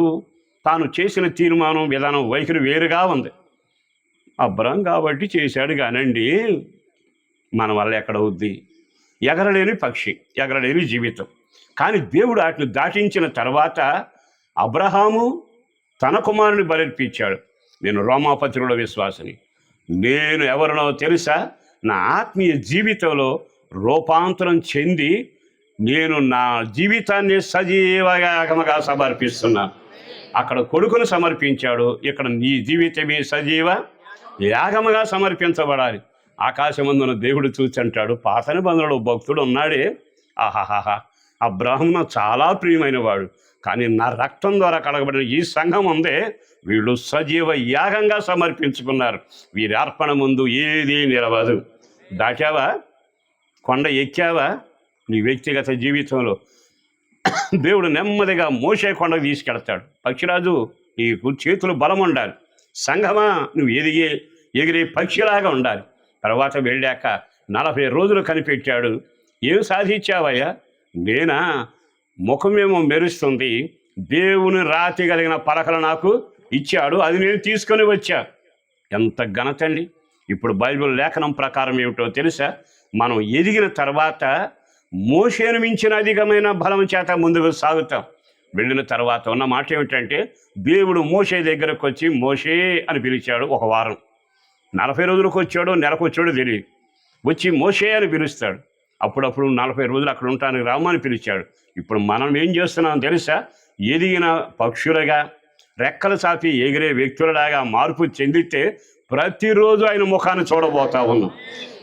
తాను చేసిన తీర్మానం, విధానం, వైఖరి వేరుగా ఉంది. అబ్రహాం కాబట్టి చేశాడు కానండి, మన వల్ల ఎక్కడవుద్ది? ఎగరలేని పక్షి, ఎగరలేని జీవితం. కానీ దేవుడు వాటిని దాటించిన తర్వాత అబ్రహాము తన కుమారుని బలిర్పించాడు. నేను రోమాపత్రికలో విశ్వాసిని. నేను ఎవరినో తెలుసా? నా ఆత్మీయ జీవితంలో రూపాంతరం చెంది నేను నా జీవితాన్ని సజీవయాగముగా సమర్పిస్తున్నాను. అక్కడ కొడుకును సమర్పించాడు, ఇక్కడ నీ జీవితమే సజీవ యాగముగా సమర్పించబడాలి. ఆకాశమందున దేవుడు చూసి అంటాడు, పాత నిబంధనలో భక్తుడు ఉన్నాడే, ఆహాహాహా, అబ్రహాము చాలా ప్రియమైన వాడు, కానీ నా రక్తం ద్వారా కడగబడిన ఈ సంఘం ఉందే, వీళ్ళు సజీవ యాగంగా సమర్పించుకున్నారు. వీరి అర్పణ ముందు ఏదీ నిలవదు. దాటావా? కొండ ఎక్కావా? నీ వ్యక్తిగత జీవితంలో దేవుడు నెమ్మదిగా మోసే కొండకు తీసుకెడతాడు. పక్షిరాజు, నీకు చేతులు బలం ఉండాలి, సంఘమా, నువ్వు ఎగిరే పక్షిలాగా ఉండాలి. తర్వాత వెళ్ళాక 40 రోజులు కనిపెట్టాడు. ఏం సాధించావయ్యా? నేనా, ముఖమేమో మెరుస్తుంది, దేవుని రాతి కలిగిన పలకలు నాకు ఇచ్చాడు, అది నేను తీసుకొని వచ్చా. ఎంత ఘనతండి! ఇప్పుడు బైబిల్ లేఖనం ప్రకారం ఏమిటో తెలుసా? మనం ఎదిగిన తర్వాత మోషేను మించిన అధికమైన బలం చేత ముందుకు సాగుతాం. వెళ్ళిన తర్వాత ఉన్న మాట ఏమిటంటే, దేవుడు మోషే దగ్గరకు వచ్చి మోషే అని పిలిచాడు. ఒక వారం, 40 రోజులకు వచ్చాడో నెలకు వచ్చాడో తెలియదు, వచ్చి మోషే అని పిలుస్తాడు. అప్పుడప్పుడు 40 రోజులు అక్కడ ఉంటానికి రామని పిలిచాడు. ఇప్పుడు మనం ఏం చేస్తున్నాం తెలుసా? ఎదిగిన పక్షులుగా, రెక్కలు చాపి ఎగిరే వ్యక్తులలాగా మార్పు చెందితే ప్రతిరోజు ఆయన ముఖాన్ని చూడబోతా ఉన్నాం,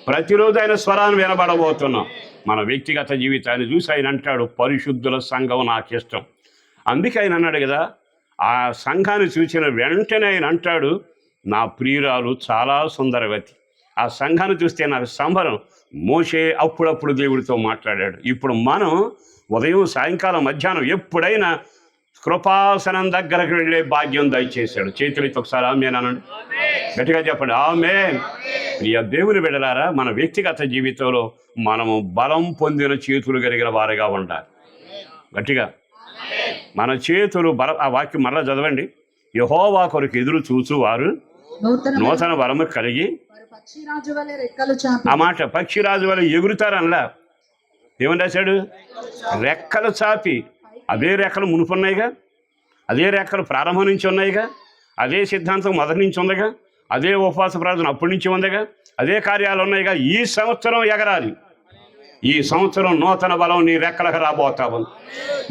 ప్రతిరోజు ఆయన స్వరాన్ని వినబడబోతున్నాం. మన వ్యక్తిగత జీవితాన్ని చూసి ఆయన అంటాడు, పరిశుద్ధుల సంఘం నాకు ఇష్టం. అందుకే ఆయన అన్నాడు కదా, ఆ సంఘాన్ని చూసిన వెంటనే ఆయన అంటాడు, నా ప్రియురాలు చాలా సుందరవతి. ఆ సంఘాన్ని చూస్తే నాకు సంబరం. మోషే అప్పుడప్పుడు దేవుడితో మాట్లాడాడు. ఇప్పుడు మనం ఉదయం, సాయంకాలం, మధ్యాహ్నం ఎప్పుడైనా కృపాసనం దగ్గరకు వెళ్ళే భాగ్యం దయచేశాడు. చేతులైతే ఒకసారి ఆమేన్ అనండి, గట్టిగా చెప్పండి ఆమేన్. ప్రియ దేవుని బిడ్డలారా, మన వ్యక్తిగత జీవితంలో మనము బలం పొందిన చేతులు కలిగిన వారిగా ఉండాలి. గట్టిగా మన చేతులు ఆ వాక్యం మరలా చదవండి. యెహోవా కొరకు ఎదురు చూచువారు నూతన బలము కలిగి, పక్షిరాజు వలె రెక్కలు చాపి. ఆ మాట పక్షిరాజు వల్ల ఎగురుతారనలా. ఏమని రాశాడు? రెక్కలు చాపి. అదే రెక్కలు మునుపున్నాయిగా, అదే రెక్కలు ప్రారంభం నుంచి ఉన్నాయిగా, అదే సిద్ధాంతం మొదటి నుంచి ఉందిగా, అదే ఉపవాస ప్రార్థన అప్పటి నుంచి ఉందిగా, అదే కార్యాలు ఉన్నాయిగా. ఈ సంవత్సరం ఎగరాలి. ఈ సంవత్సరం నూతన బలం నీ రెక్కలకు రాబోతా ఉంది,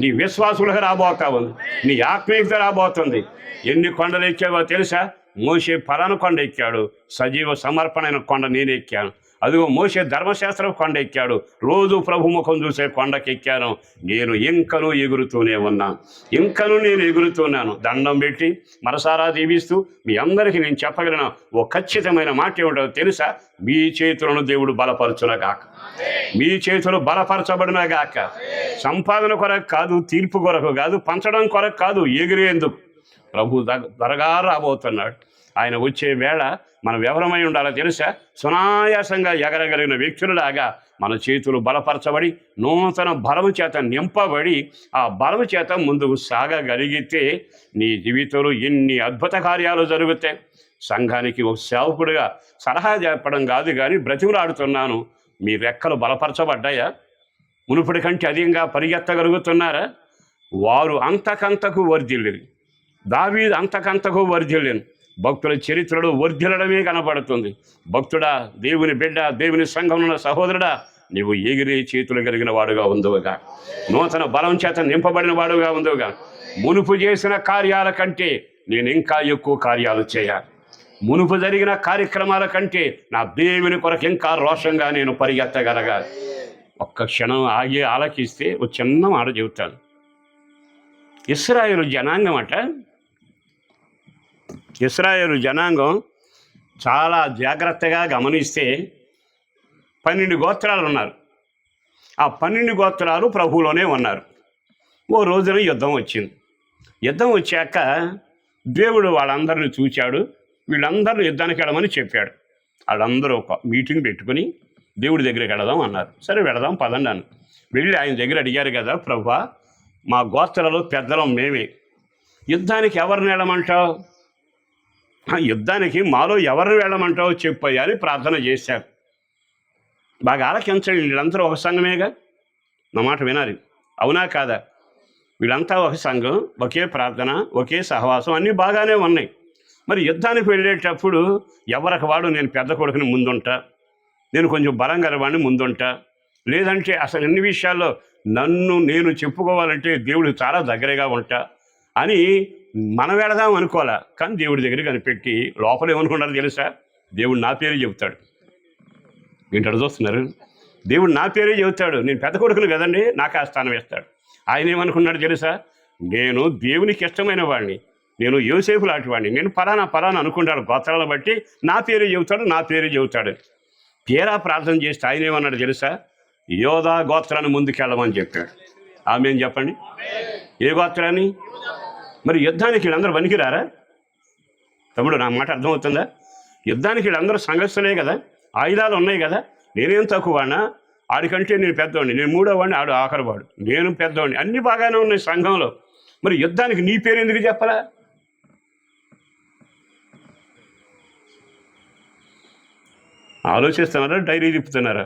నీ విశ్వాసులకు రాబోతా ఉంది, నీ ఆత్మీయత రాబోతుంది. ఎన్ని కొండలు ఎక్కావో తెలుసా? మోషే పలాను కొండ ఎక్కాడు, సజీవ సమర్పణైన కొండ నేను ఎక్కాను. అదిగో మోషే ధర్మశాస్త్రం కొండ ఎక్కాడు, రోజు ప్రభు ముఖం చూసే కొండకి ఎక్కాను. నేను ఇంకనూ ఎగురుతూనే ఉన్నాను, ఇంకనూ నేను ఎగురుతున్నాను. దండం పెట్టి మనసారా దీవిస్తూ మీ అందరికీ నేను చెప్పగలను ఓ ఖచ్చితమైన మాట ఏమిటో తెలుసా? మీ చేతులను దేవుడు బలపరచునగాక, మీ చేతులు బలపరచబడినగాక. సంపాదన కొరకు కాదు, తీర్పు కొరకు కాదు, పంచడం కొరకు కాదు, ఎగిరేందుకు ప్రభు త్వరగా రాబోతున్నాడు. ఆయన వచ్చే వేళ మనం ఎవరమై ఉండాలో తెలుసా? సునాయాసంగా ఎగరగలిగిన వ్యక్తులలాగా మన చేతులు బలపరచబడి నూతన బలము చేత నింపబడి ఆ బలము చేత ముందుకు సాగగలిగితే నీ జీవితంలో ఎన్ని అద్భుత కార్యాలు జరుగుతాయి. సంఘానికి ఒక సేవకుడిగా సలహా చెప్పడం కాదు కానీ బ్రతిమలాడుతున్నాను, మీ రెక్కలు బలపరచబడ్డాయా? మునుపటి కంటే అధికంగా పరిగెత్తగలుగుతున్నారా? వారు అంతకంతకు వర్ధిల్లేరు, దావీదు అంతకంతకు వర్ధిల్లేను. భక్తుల చరిత్రలో వర్ధిల్లడమే కనబడుతుంది. భక్తుడా, దేవుని బిడ్డ, దేవుని సంఘంలో సహోదరుడా, నీవు ఎగిరే చేతులు కలిగిన వాడుగా ఉందవుగా, నూతన బలం చేత నింపబడిన వాడుగా ఉందవుగా. మునుపు చేసిన కార్యాల కంటే నేను ఇంకా ఎక్కువ కార్యాలు చేయాలి. మునుపు జరిగిన కార్యక్రమాల కంటే నా దేవుని కొరకు ఇంకా రోషంగా నేను పరిగెత్తగలగాలి. ఒక్క క్షణం ఆగి ఆలకిస్తే ఒక చిన్న మాట చెబుతాను. ఇశ్రాయేలు జనాంగం చాలా జాగ్రత్తగా గమనిస్తే 12 గోత్రాలు ఉన్నారు. ఆ 12 గోత్రాలు ప్రభువులోనే ఉన్నారు. ఓ రోజున యుద్ధం వచ్చింది. యుద్ధం వచ్చాక దేవుడు వాళ్ళందరిని చూశాడు. వీళ్ళందరినీ యుద్ధానికి వెళ్ళమని చెప్పాడు. వాళ్ళందరూ ఒక మీటింగ్ పెట్టుకుని దేవుడి దగ్గరికి వెళదాం అన్నారు. సరే వెళదాం పదండి అని వెళ్ళి ఆయన దగ్గర అడిగారు కదా, ప్రభువా, మా గోత్రాలలో పెద్దలం మేమే, యుద్ధానికి ఎవరిని వెళ్ళమంటావు? యుద్ధానికి మాలో ఎవరిని వెళ్ళమంటావు చెప్పయ్యా అని ప్రార్థన చేశారు. బాగా ఆలకించండి, వీళ్ళందరూ ఒక సంఘమేగా, నా మాట వినాలి, అవునా కాదా? వీళ్ళంతా ఒక సంఘం, ఒకే ప్రార్థన, ఒకే సహవాసం, అన్నీ బాగానే ఉన్నాయి. మరి యుద్ధానికి వెళ్ళేటప్పుడు ఎవరికి వాడు నేను పెద్ద కొడుకుని ముందుంటా, నేను కొంచెం బలం గలవాడిని ముందుంటా, లేదంటే అసలు ఎన్ని విషయాల్లో నేను చెప్పుకోవాలంటే దేవుడు చాలా దగ్గరగా ఉంటా అని మనం వెళదాం అనుకోవాలా. కానీ దేవుడి దగ్గర కనిపెట్టి లోపల ఏమనుకున్నారు తెలుసా? దేవుడు నా పేరు చెబుతాడు. ఏంటో చూస్తున్నారు? దేవుడు నా పేరే చెబుతాడు. నేను పెద్ద కొడుకును కదండి, నాకు ఆ స్థానం వేస్తాడు. ఆయన ఏమనుకున్నాడు తెలుసా? నేను దేవునికి ఇష్టమైన వాడిని, నేను యోసేపు లాంటి వాడిని, నేను పలానా అనుకుంటాడు. గోత్రాలను బట్టి నా పేరు చెబుతాడు. తీరా ప్రార్థన చేస్తే ఆయన ఏమన్నాడు తెలుసా? యోధా గోత్రాన్ని ముందుకెళ్ళమని చెప్పాడు. ఆమేన్ చెప్పండి. ఏ గోత్రాన్ని? మరి యుద్ధానికి వీళ్ళందరూ పనికిరారా? తమ్ముడు నా మాట అర్థమవుతుందా? యుద్ధానికి వీళ్ళందరూ సంఘస్థులే కదా, ఆయుధాలు ఉన్నాయి కదా. నేనేం తక్కువనా? ఆడికంటే నేను పెద్దవాడిని, నేను మూడోవాడిని, ఆడు ఆఖరివాడు, నేను పెద్దవాడిని, అన్నీ బాగానే ఉన్నాయి సంఘంలో. మరి యుద్ధానికి నీ పేరు ఎందుకు చెప్పరా? ఆలోచిస్తున్నారా, డైరీ తిప్పుతున్నారా?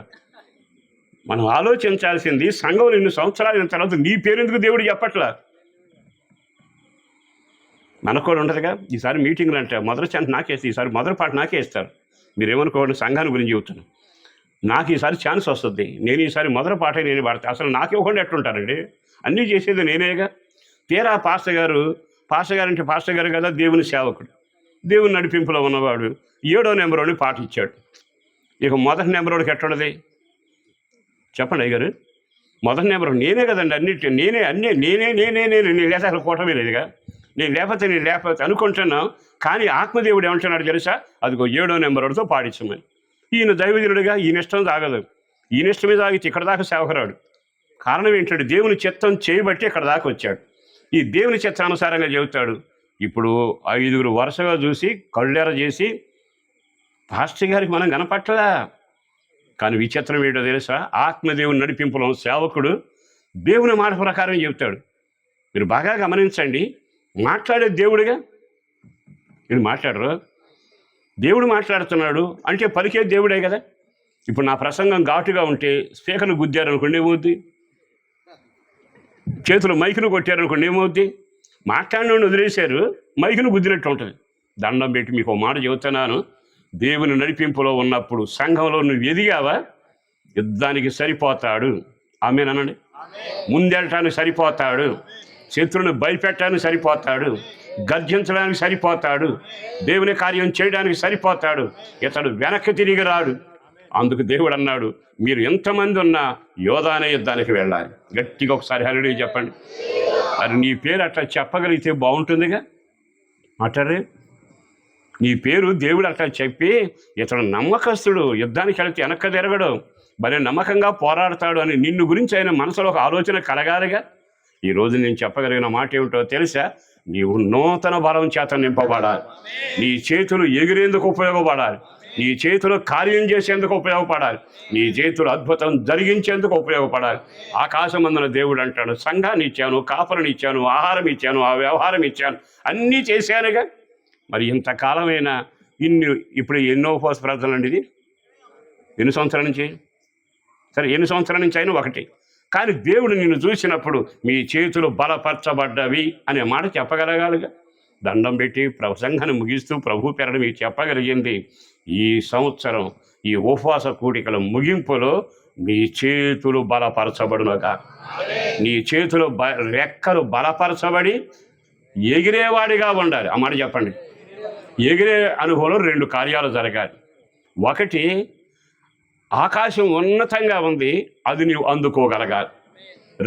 మనం ఆలోచించాల్సింది సంఘం నిన్ను సంవత్సరాల తర్వాత నీ పేరు ఎందుకు దేవుడు చెప్పట్లా? మనకు కూడా ఉంటుందిగా. ఈసారి మీటింగ్లు అంటే మొదటి ఛాన్స్ నాకేస్తే, ఈసారి మొదటి పాట నాకే ఇస్తారు. మీరేమనుకోండి, సంఘాన్ని గురించి చెబుతాను. నాకు ఈసారి ఛాన్స్ వస్తుంది, నేను ఈసారి మొదటి పాటే నేను పాడతా. అసలు నాకు ఇవ్వకుండా ఎట్లుంటారండి? అన్నీ చేసేది నేనేగా. తీరా పాస్టర్ గారు అంటే పాస్టర్ గారు కదా, దేవుని సేవకుడు, దేవుని నడిపింపులో ఉన్నవాడు 7వ నెంబరోని పాట ఇచ్చాడు. ఇక మొదటి నెంబరోడికి ఎట్లుండదు చెప్పండి అయ్యగారు? మొదటి నెంబర్ నేనే కదండి, అన్నిటి నేనే, అన్నీ నేనే లేదా అసలు కూటమే లేదుగా. నేను లేకపోతే అనుకుంటున్నాను. కానీ ఆత్మదేవుడు ఏమంటున్నాడు తెలుసా? అదిగో 7వ నెంబరోడితో పాడించమని. ఈయన దైవజనుడిగా ఈయన ఇష్టం తాగదు, ఈయన ఇష్టమే తాగితే ఇక్కడ దాకా సేవకురాడు. కారణం ఏంటంటే దేవుని చిత్తం చేయబట్టి ఇక్కడ దాకా వచ్చాడు. ఈ దేవుని చిత్తానుసారంగా చెబుతాడు. ఇప్పుడు 5గురు వరుసగా చూసి కళ్ళెర చేసి పాస్టర్ గారికి మనం కనపట్టలా. కానీ విచిత్రం ఏంటో తెలుసా? ఆత్మదేవుని నడిపింపులో సేవకుడు దేవుని మాట ప్రకారం చెబుతాడు. మీరు బాగా గమనించండి, మాట్లాడే దేవుడిగా మీరు మాట్లాడరు. దేవుడు మాట్లాడుతున్నాడు అంటే పలికే దేవుడే కదా. ఇప్పుడు నా ప్రసంగం ఘాటుగా ఉంటే స్పీకర్ను గుద్దారనుకోండి ఏమవుద్ది? చేతులు మైకును కొట్టారనుకోండి ఏమవుద్ది? మాట్లాడినోడిని వదిలేశారు, మైకును గుద్దినట్టు ఉంటుంది. దండం పెట్టి మీకు మాట చెబుతున్నాను, దేవుని నడిపింపులో ఉన్నప్పుడు సంఘంలో నువ్వు ఎదిగావా, యుద్ధానికి సరిపోతాడు. ఆమేనండి. ముందెళ్ళటానికి సరిపోతాడు, శత్రువుని భయపెట్టడానికి సరిపోతాడు, గర్జించడానికి సరిపోతాడు, దేవుని కార్యం చేయడానికి సరిపోతాడు. ఇతడు వెనక్కి తిరిగి రాడు. అందుకు దేవుడు అన్నాడు, మీరు ఎంతమంది ఉన్నా యోధా అనే యుద్ధానికి వెళ్ళాలి. గట్టిగా ఒకసారి హల్లెలూయా చెప్పండి. అది నీ పేరు అట్లా చెప్పగలిగితే బాగుంటుందిగా. మాట్లాడే నీ పేరు దేవుడు అట్లా చెప్పి, ఇతడు నమ్మకస్తుడు, యుద్ధానికి వెళితే వెనక్కి తిరగడు, భలే నమ్మకంగా పోరాడతాడు అని నిన్ను గురించి ఆయన మనసులో ఒక ఆలోచన కలగాలిగా. ఈరోజు నేను చెప్పగలిగిన మాట ఏమిటో తెలుసా? నీవు నూతన బలం చేత నింపబడాలి. నీ చేతులు ఎగిరేందుకు ఉపయోగపడాలి, నీ చేతులు కార్యం చేసేందుకు ఉపయోగపడాలి, నీ చేతులు అద్భుతం జరిగించేందుకు ఉపయోగపడాలి. ఆకాశమందున దేవుడు అంటాడు, సంఘాన్ని ఇచ్చాను, కాపరిని ఇచ్చాను, ఆహారం ఇచ్చాను, ఆ వ్యవహారం ఇచ్చాను, అన్నీ చేశానుగా. మరి ఇంతకాలమైనా ఇప్పుడు ఎన్నో ఉపవాస ప్రార్థనలు అండి. ఇది ఎన్ని సంవత్సరాల నుంచి? సరే, ఎన్ని సంవత్సరాల నుంచి అయినా ఒకటి. కానీ దేవుడు నిన్ను చూసినప్పుడు మీ చేతులు బలపరచబడ్డవి అనే మాట చెప్పగలగాలిగా. దండం పెట్టి ప్రసంగాన్ని ముగిస్తూ ప్రభు పేరట మీకు చెప్పగలిగింది, ఈ సంవత్సరం ఈ ఉపవాస కూడికల ముగింపులో మీ చేతులు బలపరచబడునుగా. నీ చేతులు రెక్కలు బలపరచబడి ఎగిరేవాడిగా ఉండాలి. ఆ మాట చెప్పండి. ఎగిరే అనుభవంలో 2 కార్యాలు జరగాలి. ఒకటి, ఆకాశం ఉన్నతంగా ఉంది, అది నీవు అందుకోగలగాలి.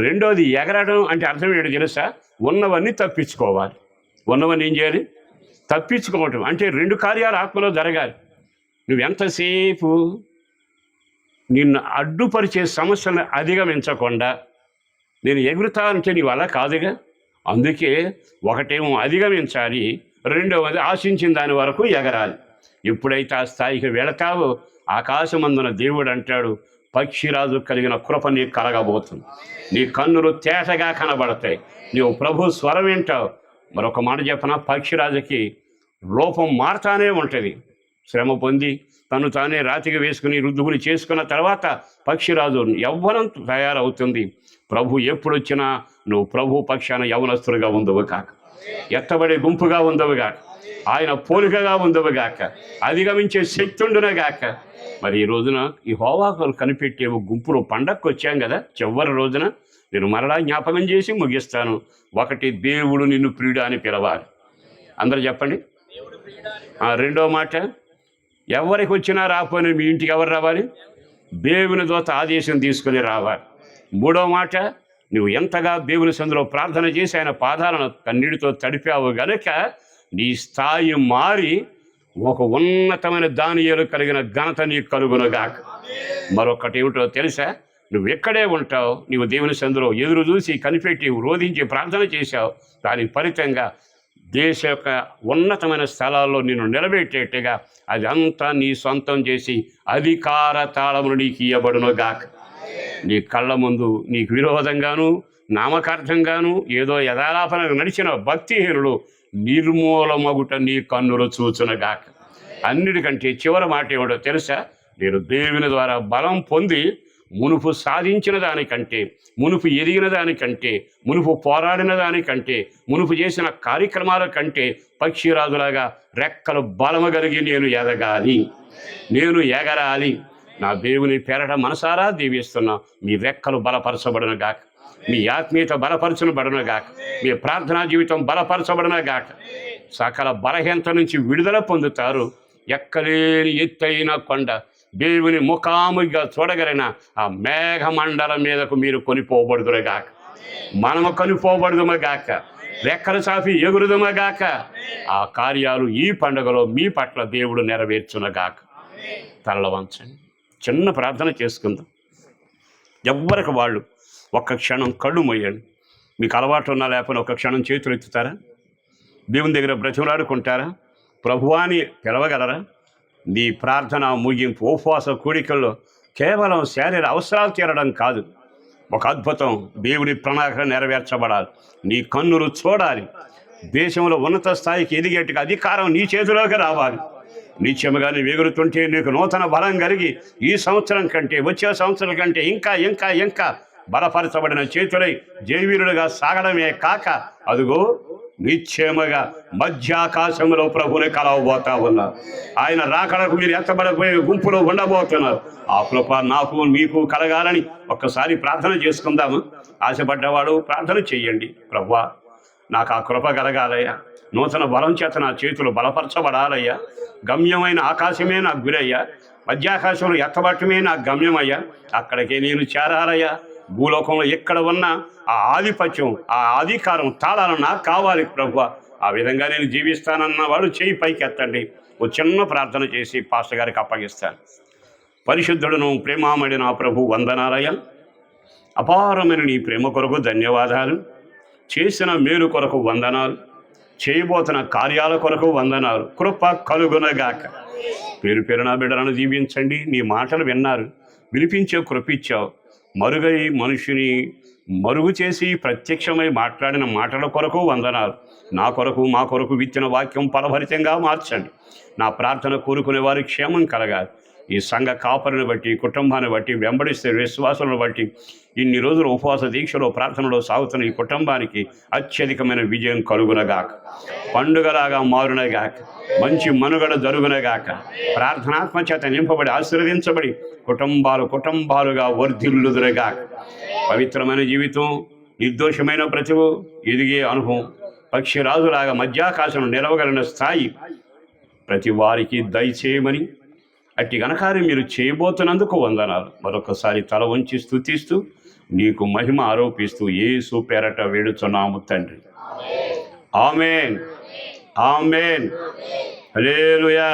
రెండోది, ఎగరడం అంటే అర్థం ఏంటో తెలుసా? ఉన్నవన్నీ తప్పించుకోవాలి. ఉన్నవన్నీ ఏం చేయాలి? తప్పించుకోవటం. అంటే 2 కార్యాలు ఆత్మలో జరగాలి. నువ్వు ఎంతసేపు నిన్ను అడ్డుపరిచే సమస్యను అధిగమించకుండా నేను ఎగురుతా అంటే నీ వల్ల కాదుగా. అందుకే ఒకటేమో అధిగమించాలి, రెండవది ఆశించిన దాని వరకు ఎగరాలి. ఎప్పుడైతే ఆ స్థాయికి వెళతావో ఆకాశమందున దేవుడు అంటాడు, పక్షిరాజు కలిగిన కృప నీకు కలగబోతుంది. నీ కన్నులు తేటగా కనబడతాయి, నీవు ప్రభు స్వరం వింటావు. మరొక మాట చెప్పనా? పక్షిరాజుకి రూపం మారుతానే ఉంటుంది. శ్రమ పొంది తను తానే రాతికి వేసుకుని రుద్దుకుని చేసుకున్న తర్వాత పక్షిరాజు యవ్వనం తయారవుతుంది. ప్రభు ఎప్పుడు వచ్చినా నువ్వు ప్రభు పక్షాన యవనస్తులుగా ఉండవు కాక, ఎత్తబడే గుంపుగా ఉండవు గాక, ఆయన పోలికగా ఉండవు గాక, అధిగమించే శక్తి ఉండునే గాక. మరి ఈ రోజున ఈ హోవాకులు కనిపెట్టే గుంపులో పండగకు వచ్చాం కదా, చివరి రోజున నేను మరలా జ్ఞాపకం చేసి ముగిస్తాను. ఒకటి, దేవుడు నిన్ను ప్రియుడు అని పిలవాలి. అందరూ చెప్పండి. రెండో మాట, ఎవరికి వచ్చినా రాకపోయినా మీ ఇంటికి ఎవరు రావాలి? దేవుని దూత ఆదేశం తీసుకుని రావాలి. మూడో మాట, నువ్వు ఎంతగా దేవుని సందులో ప్రార్థన చేసి ఆయన పాదాలను కన్నీటితో తడిపావు గనుక నీ స్థాయి మారి ఒక ఉన్నతమైన దానియేలు కలిగిన ఘనత నీకు కలుగునుగాక. మరొకటి ఏమిటో తెలుసా? నువ్వు ఎక్కడే ఉంటావు, నీవు దేవుని సందులో ఎదురు చూసి కనిపెట్టి రోధించి ప్రార్థన చేశావు, దానికి ఫలితంగా దేశ యొక్క ఉన్నతమైన స్థలాల్లో నిన్ను నిలబెట్టేట్టుగా అది అంతా నీ సొంతం చేసి అధికార తాళములు నీకు ఇవ్వబడును గాక. నీ కళ్ళ ముందు నీకు విరోధంగాను నామకార్థంగాను ఏదో యథాలాపనకు నడిచిన భక్తిహీనులు నిర్మూలమగుట నీ కన్నులు చూచునగాక. అన్నిటికంటే చివరి మాట ఏమిటో తెలుసా? నేను దేవుని ద్వారా బలం పొంది మునుపు సాధించిన దానికంటే, మునుపు ఎదిగిన దానికంటే, మునుపు పోరాడిన దానికంటే, మునుపు చేసిన కార్యక్రమాల కంటే పక్షిరాజులాగా రెక్కలు బలము కలిగి నేను ఎదగాలి, నేను ఎగరాలి. నా దేవుని పేరట మనసారా దీవిస్తున్నా. మీ రెక్కలు బలపరచబడిన గాక, మీ ఆత్మీయత బలపరచబడిన గాక, మీ ప్రార్థనా జీవితం బలపరచబడిన గాక. సకల బలహీనత నుంచి విడుదల పొందుతారు. ఎక్కలేని ఎత్తైన కొండ, దేవుని ముఖాముగా చూడగలిగిన ఆ మేఘమండలం మీదకు మీరు కొనిపోబడుదురుగాక. మనము కొనిపోబడుదుమగాక, రెక్కలు చాపి ఎగురుదుమగాక. ఆ కార్యాలు ఈ పండుగలో మీ పట్ల దేవుడు నెరవేర్చునగాక. తలల వంచండి, చిన్న ప్రార్థన చేసుకుందాం. ఎవ్వరికి వాళ్ళు ఒక్క క్షణం కళ్ళు మొయ్యండి. మీకు అలవాటు ఉన్నా లేకపోతే ఒక్క క్షణం చేతులు ఎత్తుతారా? దేవుని దగ్గర బ్రతిమలాడుకుంటారా? ప్రభువాని పిలవగలరా? నీ ప్రార్థన ముగింపు ఉపవాస కూడికల్లో కేవలం శారీర అవసరాలు తీరడం కాదు, ఒక అద్భుతం దేవుడి ప్రణాళిక నెరవేర్చబడాలి. నీ కన్నులు చూడాలి. దేశంలో ఉన్నత స్థాయికి ఎదిగేట్టుగా అధికారం నీ చేతిలోకి రావాలి. నిత్యముగా నీవు ఎగురుతుంటే నీకు నూతన బలం కలిగి ఈ సంవత్సరం కంటే వచ్చే సంవత్సరం కంటే ఇంకా ఇంకా ఇంకా బలపరచబడిన చేతులై జయవీరుడుగా సాగడమే కాక, అదుగో నిశ్చయముగా మధ్యాకాశంలో ప్రభుని కలవబోతా ఉన్నారు. ఆయన రాకడకు మీరు ఎత్తబడబోయే గుంపులో ఉండబోతున్నారు. ఆ కృప నాకు మీకు కలగాలని ఒక్కసారి ప్రార్థన చేసుకుందాము. ఆశపడ్డవాడు ప్రార్థన చెయ్యండి. ప్రభువా, నాకు ఆ కృప కలగాలయ్యా. నూతన బలం చేత నా చేతులు బలపరచబడాలయ్యా. గమ్యమైన ఆకాశమే నాకు గురయ్యా. మధ్యాకాశంలో ఎత్తబట్టమే నాకు గమ్యమయ్యా. అక్కడికే నేను చేరాలయ్యా. భూలోకంలో ఎక్కడ ఉన్నా ఆ ఆధిపత్యం, ఆ అధికారం, తాళాలు నాకు కావాలి ప్రభువా. ఆ విధంగా నేను జీవిస్తానన్న వాడు చేయి పైకి ఎత్తండి. ఓ చిన్న ప్రార్థన చేసి పాస్టర్ గారికి అప్పగిస్తాను. పరిశుద్ధుడును ప్రేమామడి నా ప్రభు, వందనాలయ్యా. అపారమైన నీ ప్రేమ కొరకు ధన్యవాదాలు. చేసిన మేలు కొరకు వందనాలు. చేయబోతున్న కార్యాల కొరకు వందనాలు. కృప కలుగునగాక. పేరు పేరున బిడ్డలను దీవించండి. నీ మాటలు విన్నారు, వినిపించే కృపిచ్చావు. మరుగై మనుషుని మరుగు చేసి ప్రత్యక్షమై మాట్లాడిన మాటల కొరకు వందనాలు. నా కొరకు మా కొరకు విత్తిన వాక్యం ఫలభరితంగా మార్చండి. నా ప్రార్థన కోరుకునే వారి క్షేమం కలగాలి. ఈ సంఘ కాపరిని బట్టి, కుటుంబాన్ని బట్టి, వెంబడిస్తే విశ్వాసాలను బట్టి, ఇన్ని రోజులు ఉపవాస దీక్షలో ప్రార్థనలో సాగుతున్న ఈ కుటుంబానికి అత్యధికమైన విజయం కలుగునగాక. పండుగలాగా మారునగాక. మంచి మనుగడ జరుగునగాక. ప్రార్థనాత్మ చేత నింపబడి ఆశీర్వదించబడి కుటుంబాలుగా వర్ధిల్లుదురుగాక. పవిత్రమైన జీవితం, నిర్దోషమైన ప్రతిభ, ఎదిగే అనుభవం, పక్షిరాజులాగా మధ్యాకాశం నిలవగలిగిన స్థాయి ప్రతి వారికి దయచేయమని, అట్టి ఘనకార్యం మీరు చేయబోతున్నందుకు వందనాలు. మరొకసారి తల వంచి స్తుతిస్తూ నీకు మహిమ ఆరోపిస్తూ యేసు పేరట వేడుచున్నాము తండ్రి. ఆమేన్, ఆమేన్. హల్లెలూయా,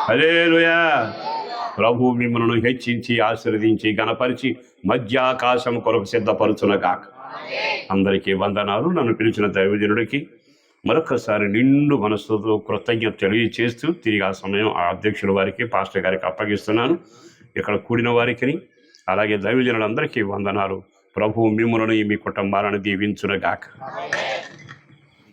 హల్లెలూయా. ప్రభు మిమ్మల్ని హెచ్చించి ఆశీర్వదించి గణపరిచి మధ్యాకాశం కొరకు సిద్ధపరుచునగాక. అందరికీ వందనాలు. నన్ను పిలిచిన దైవజనుడికి మరొకసారి నిండు మనస్సుతో కృతజ్ఞత తెలియచేస్తూ తిరిగి ఆ సమయం ఆ అధ్యక్షుల వారికి, పాస్టర్ గారికి అప్పగిస్తున్నాను. ఇక్కడ కూడిన వారికి అలాగే దైవజనులందరికీ వందనాలు. ప్రభు మిమ్మల్ని మీ కుటుంబాలను దీవించునగాక.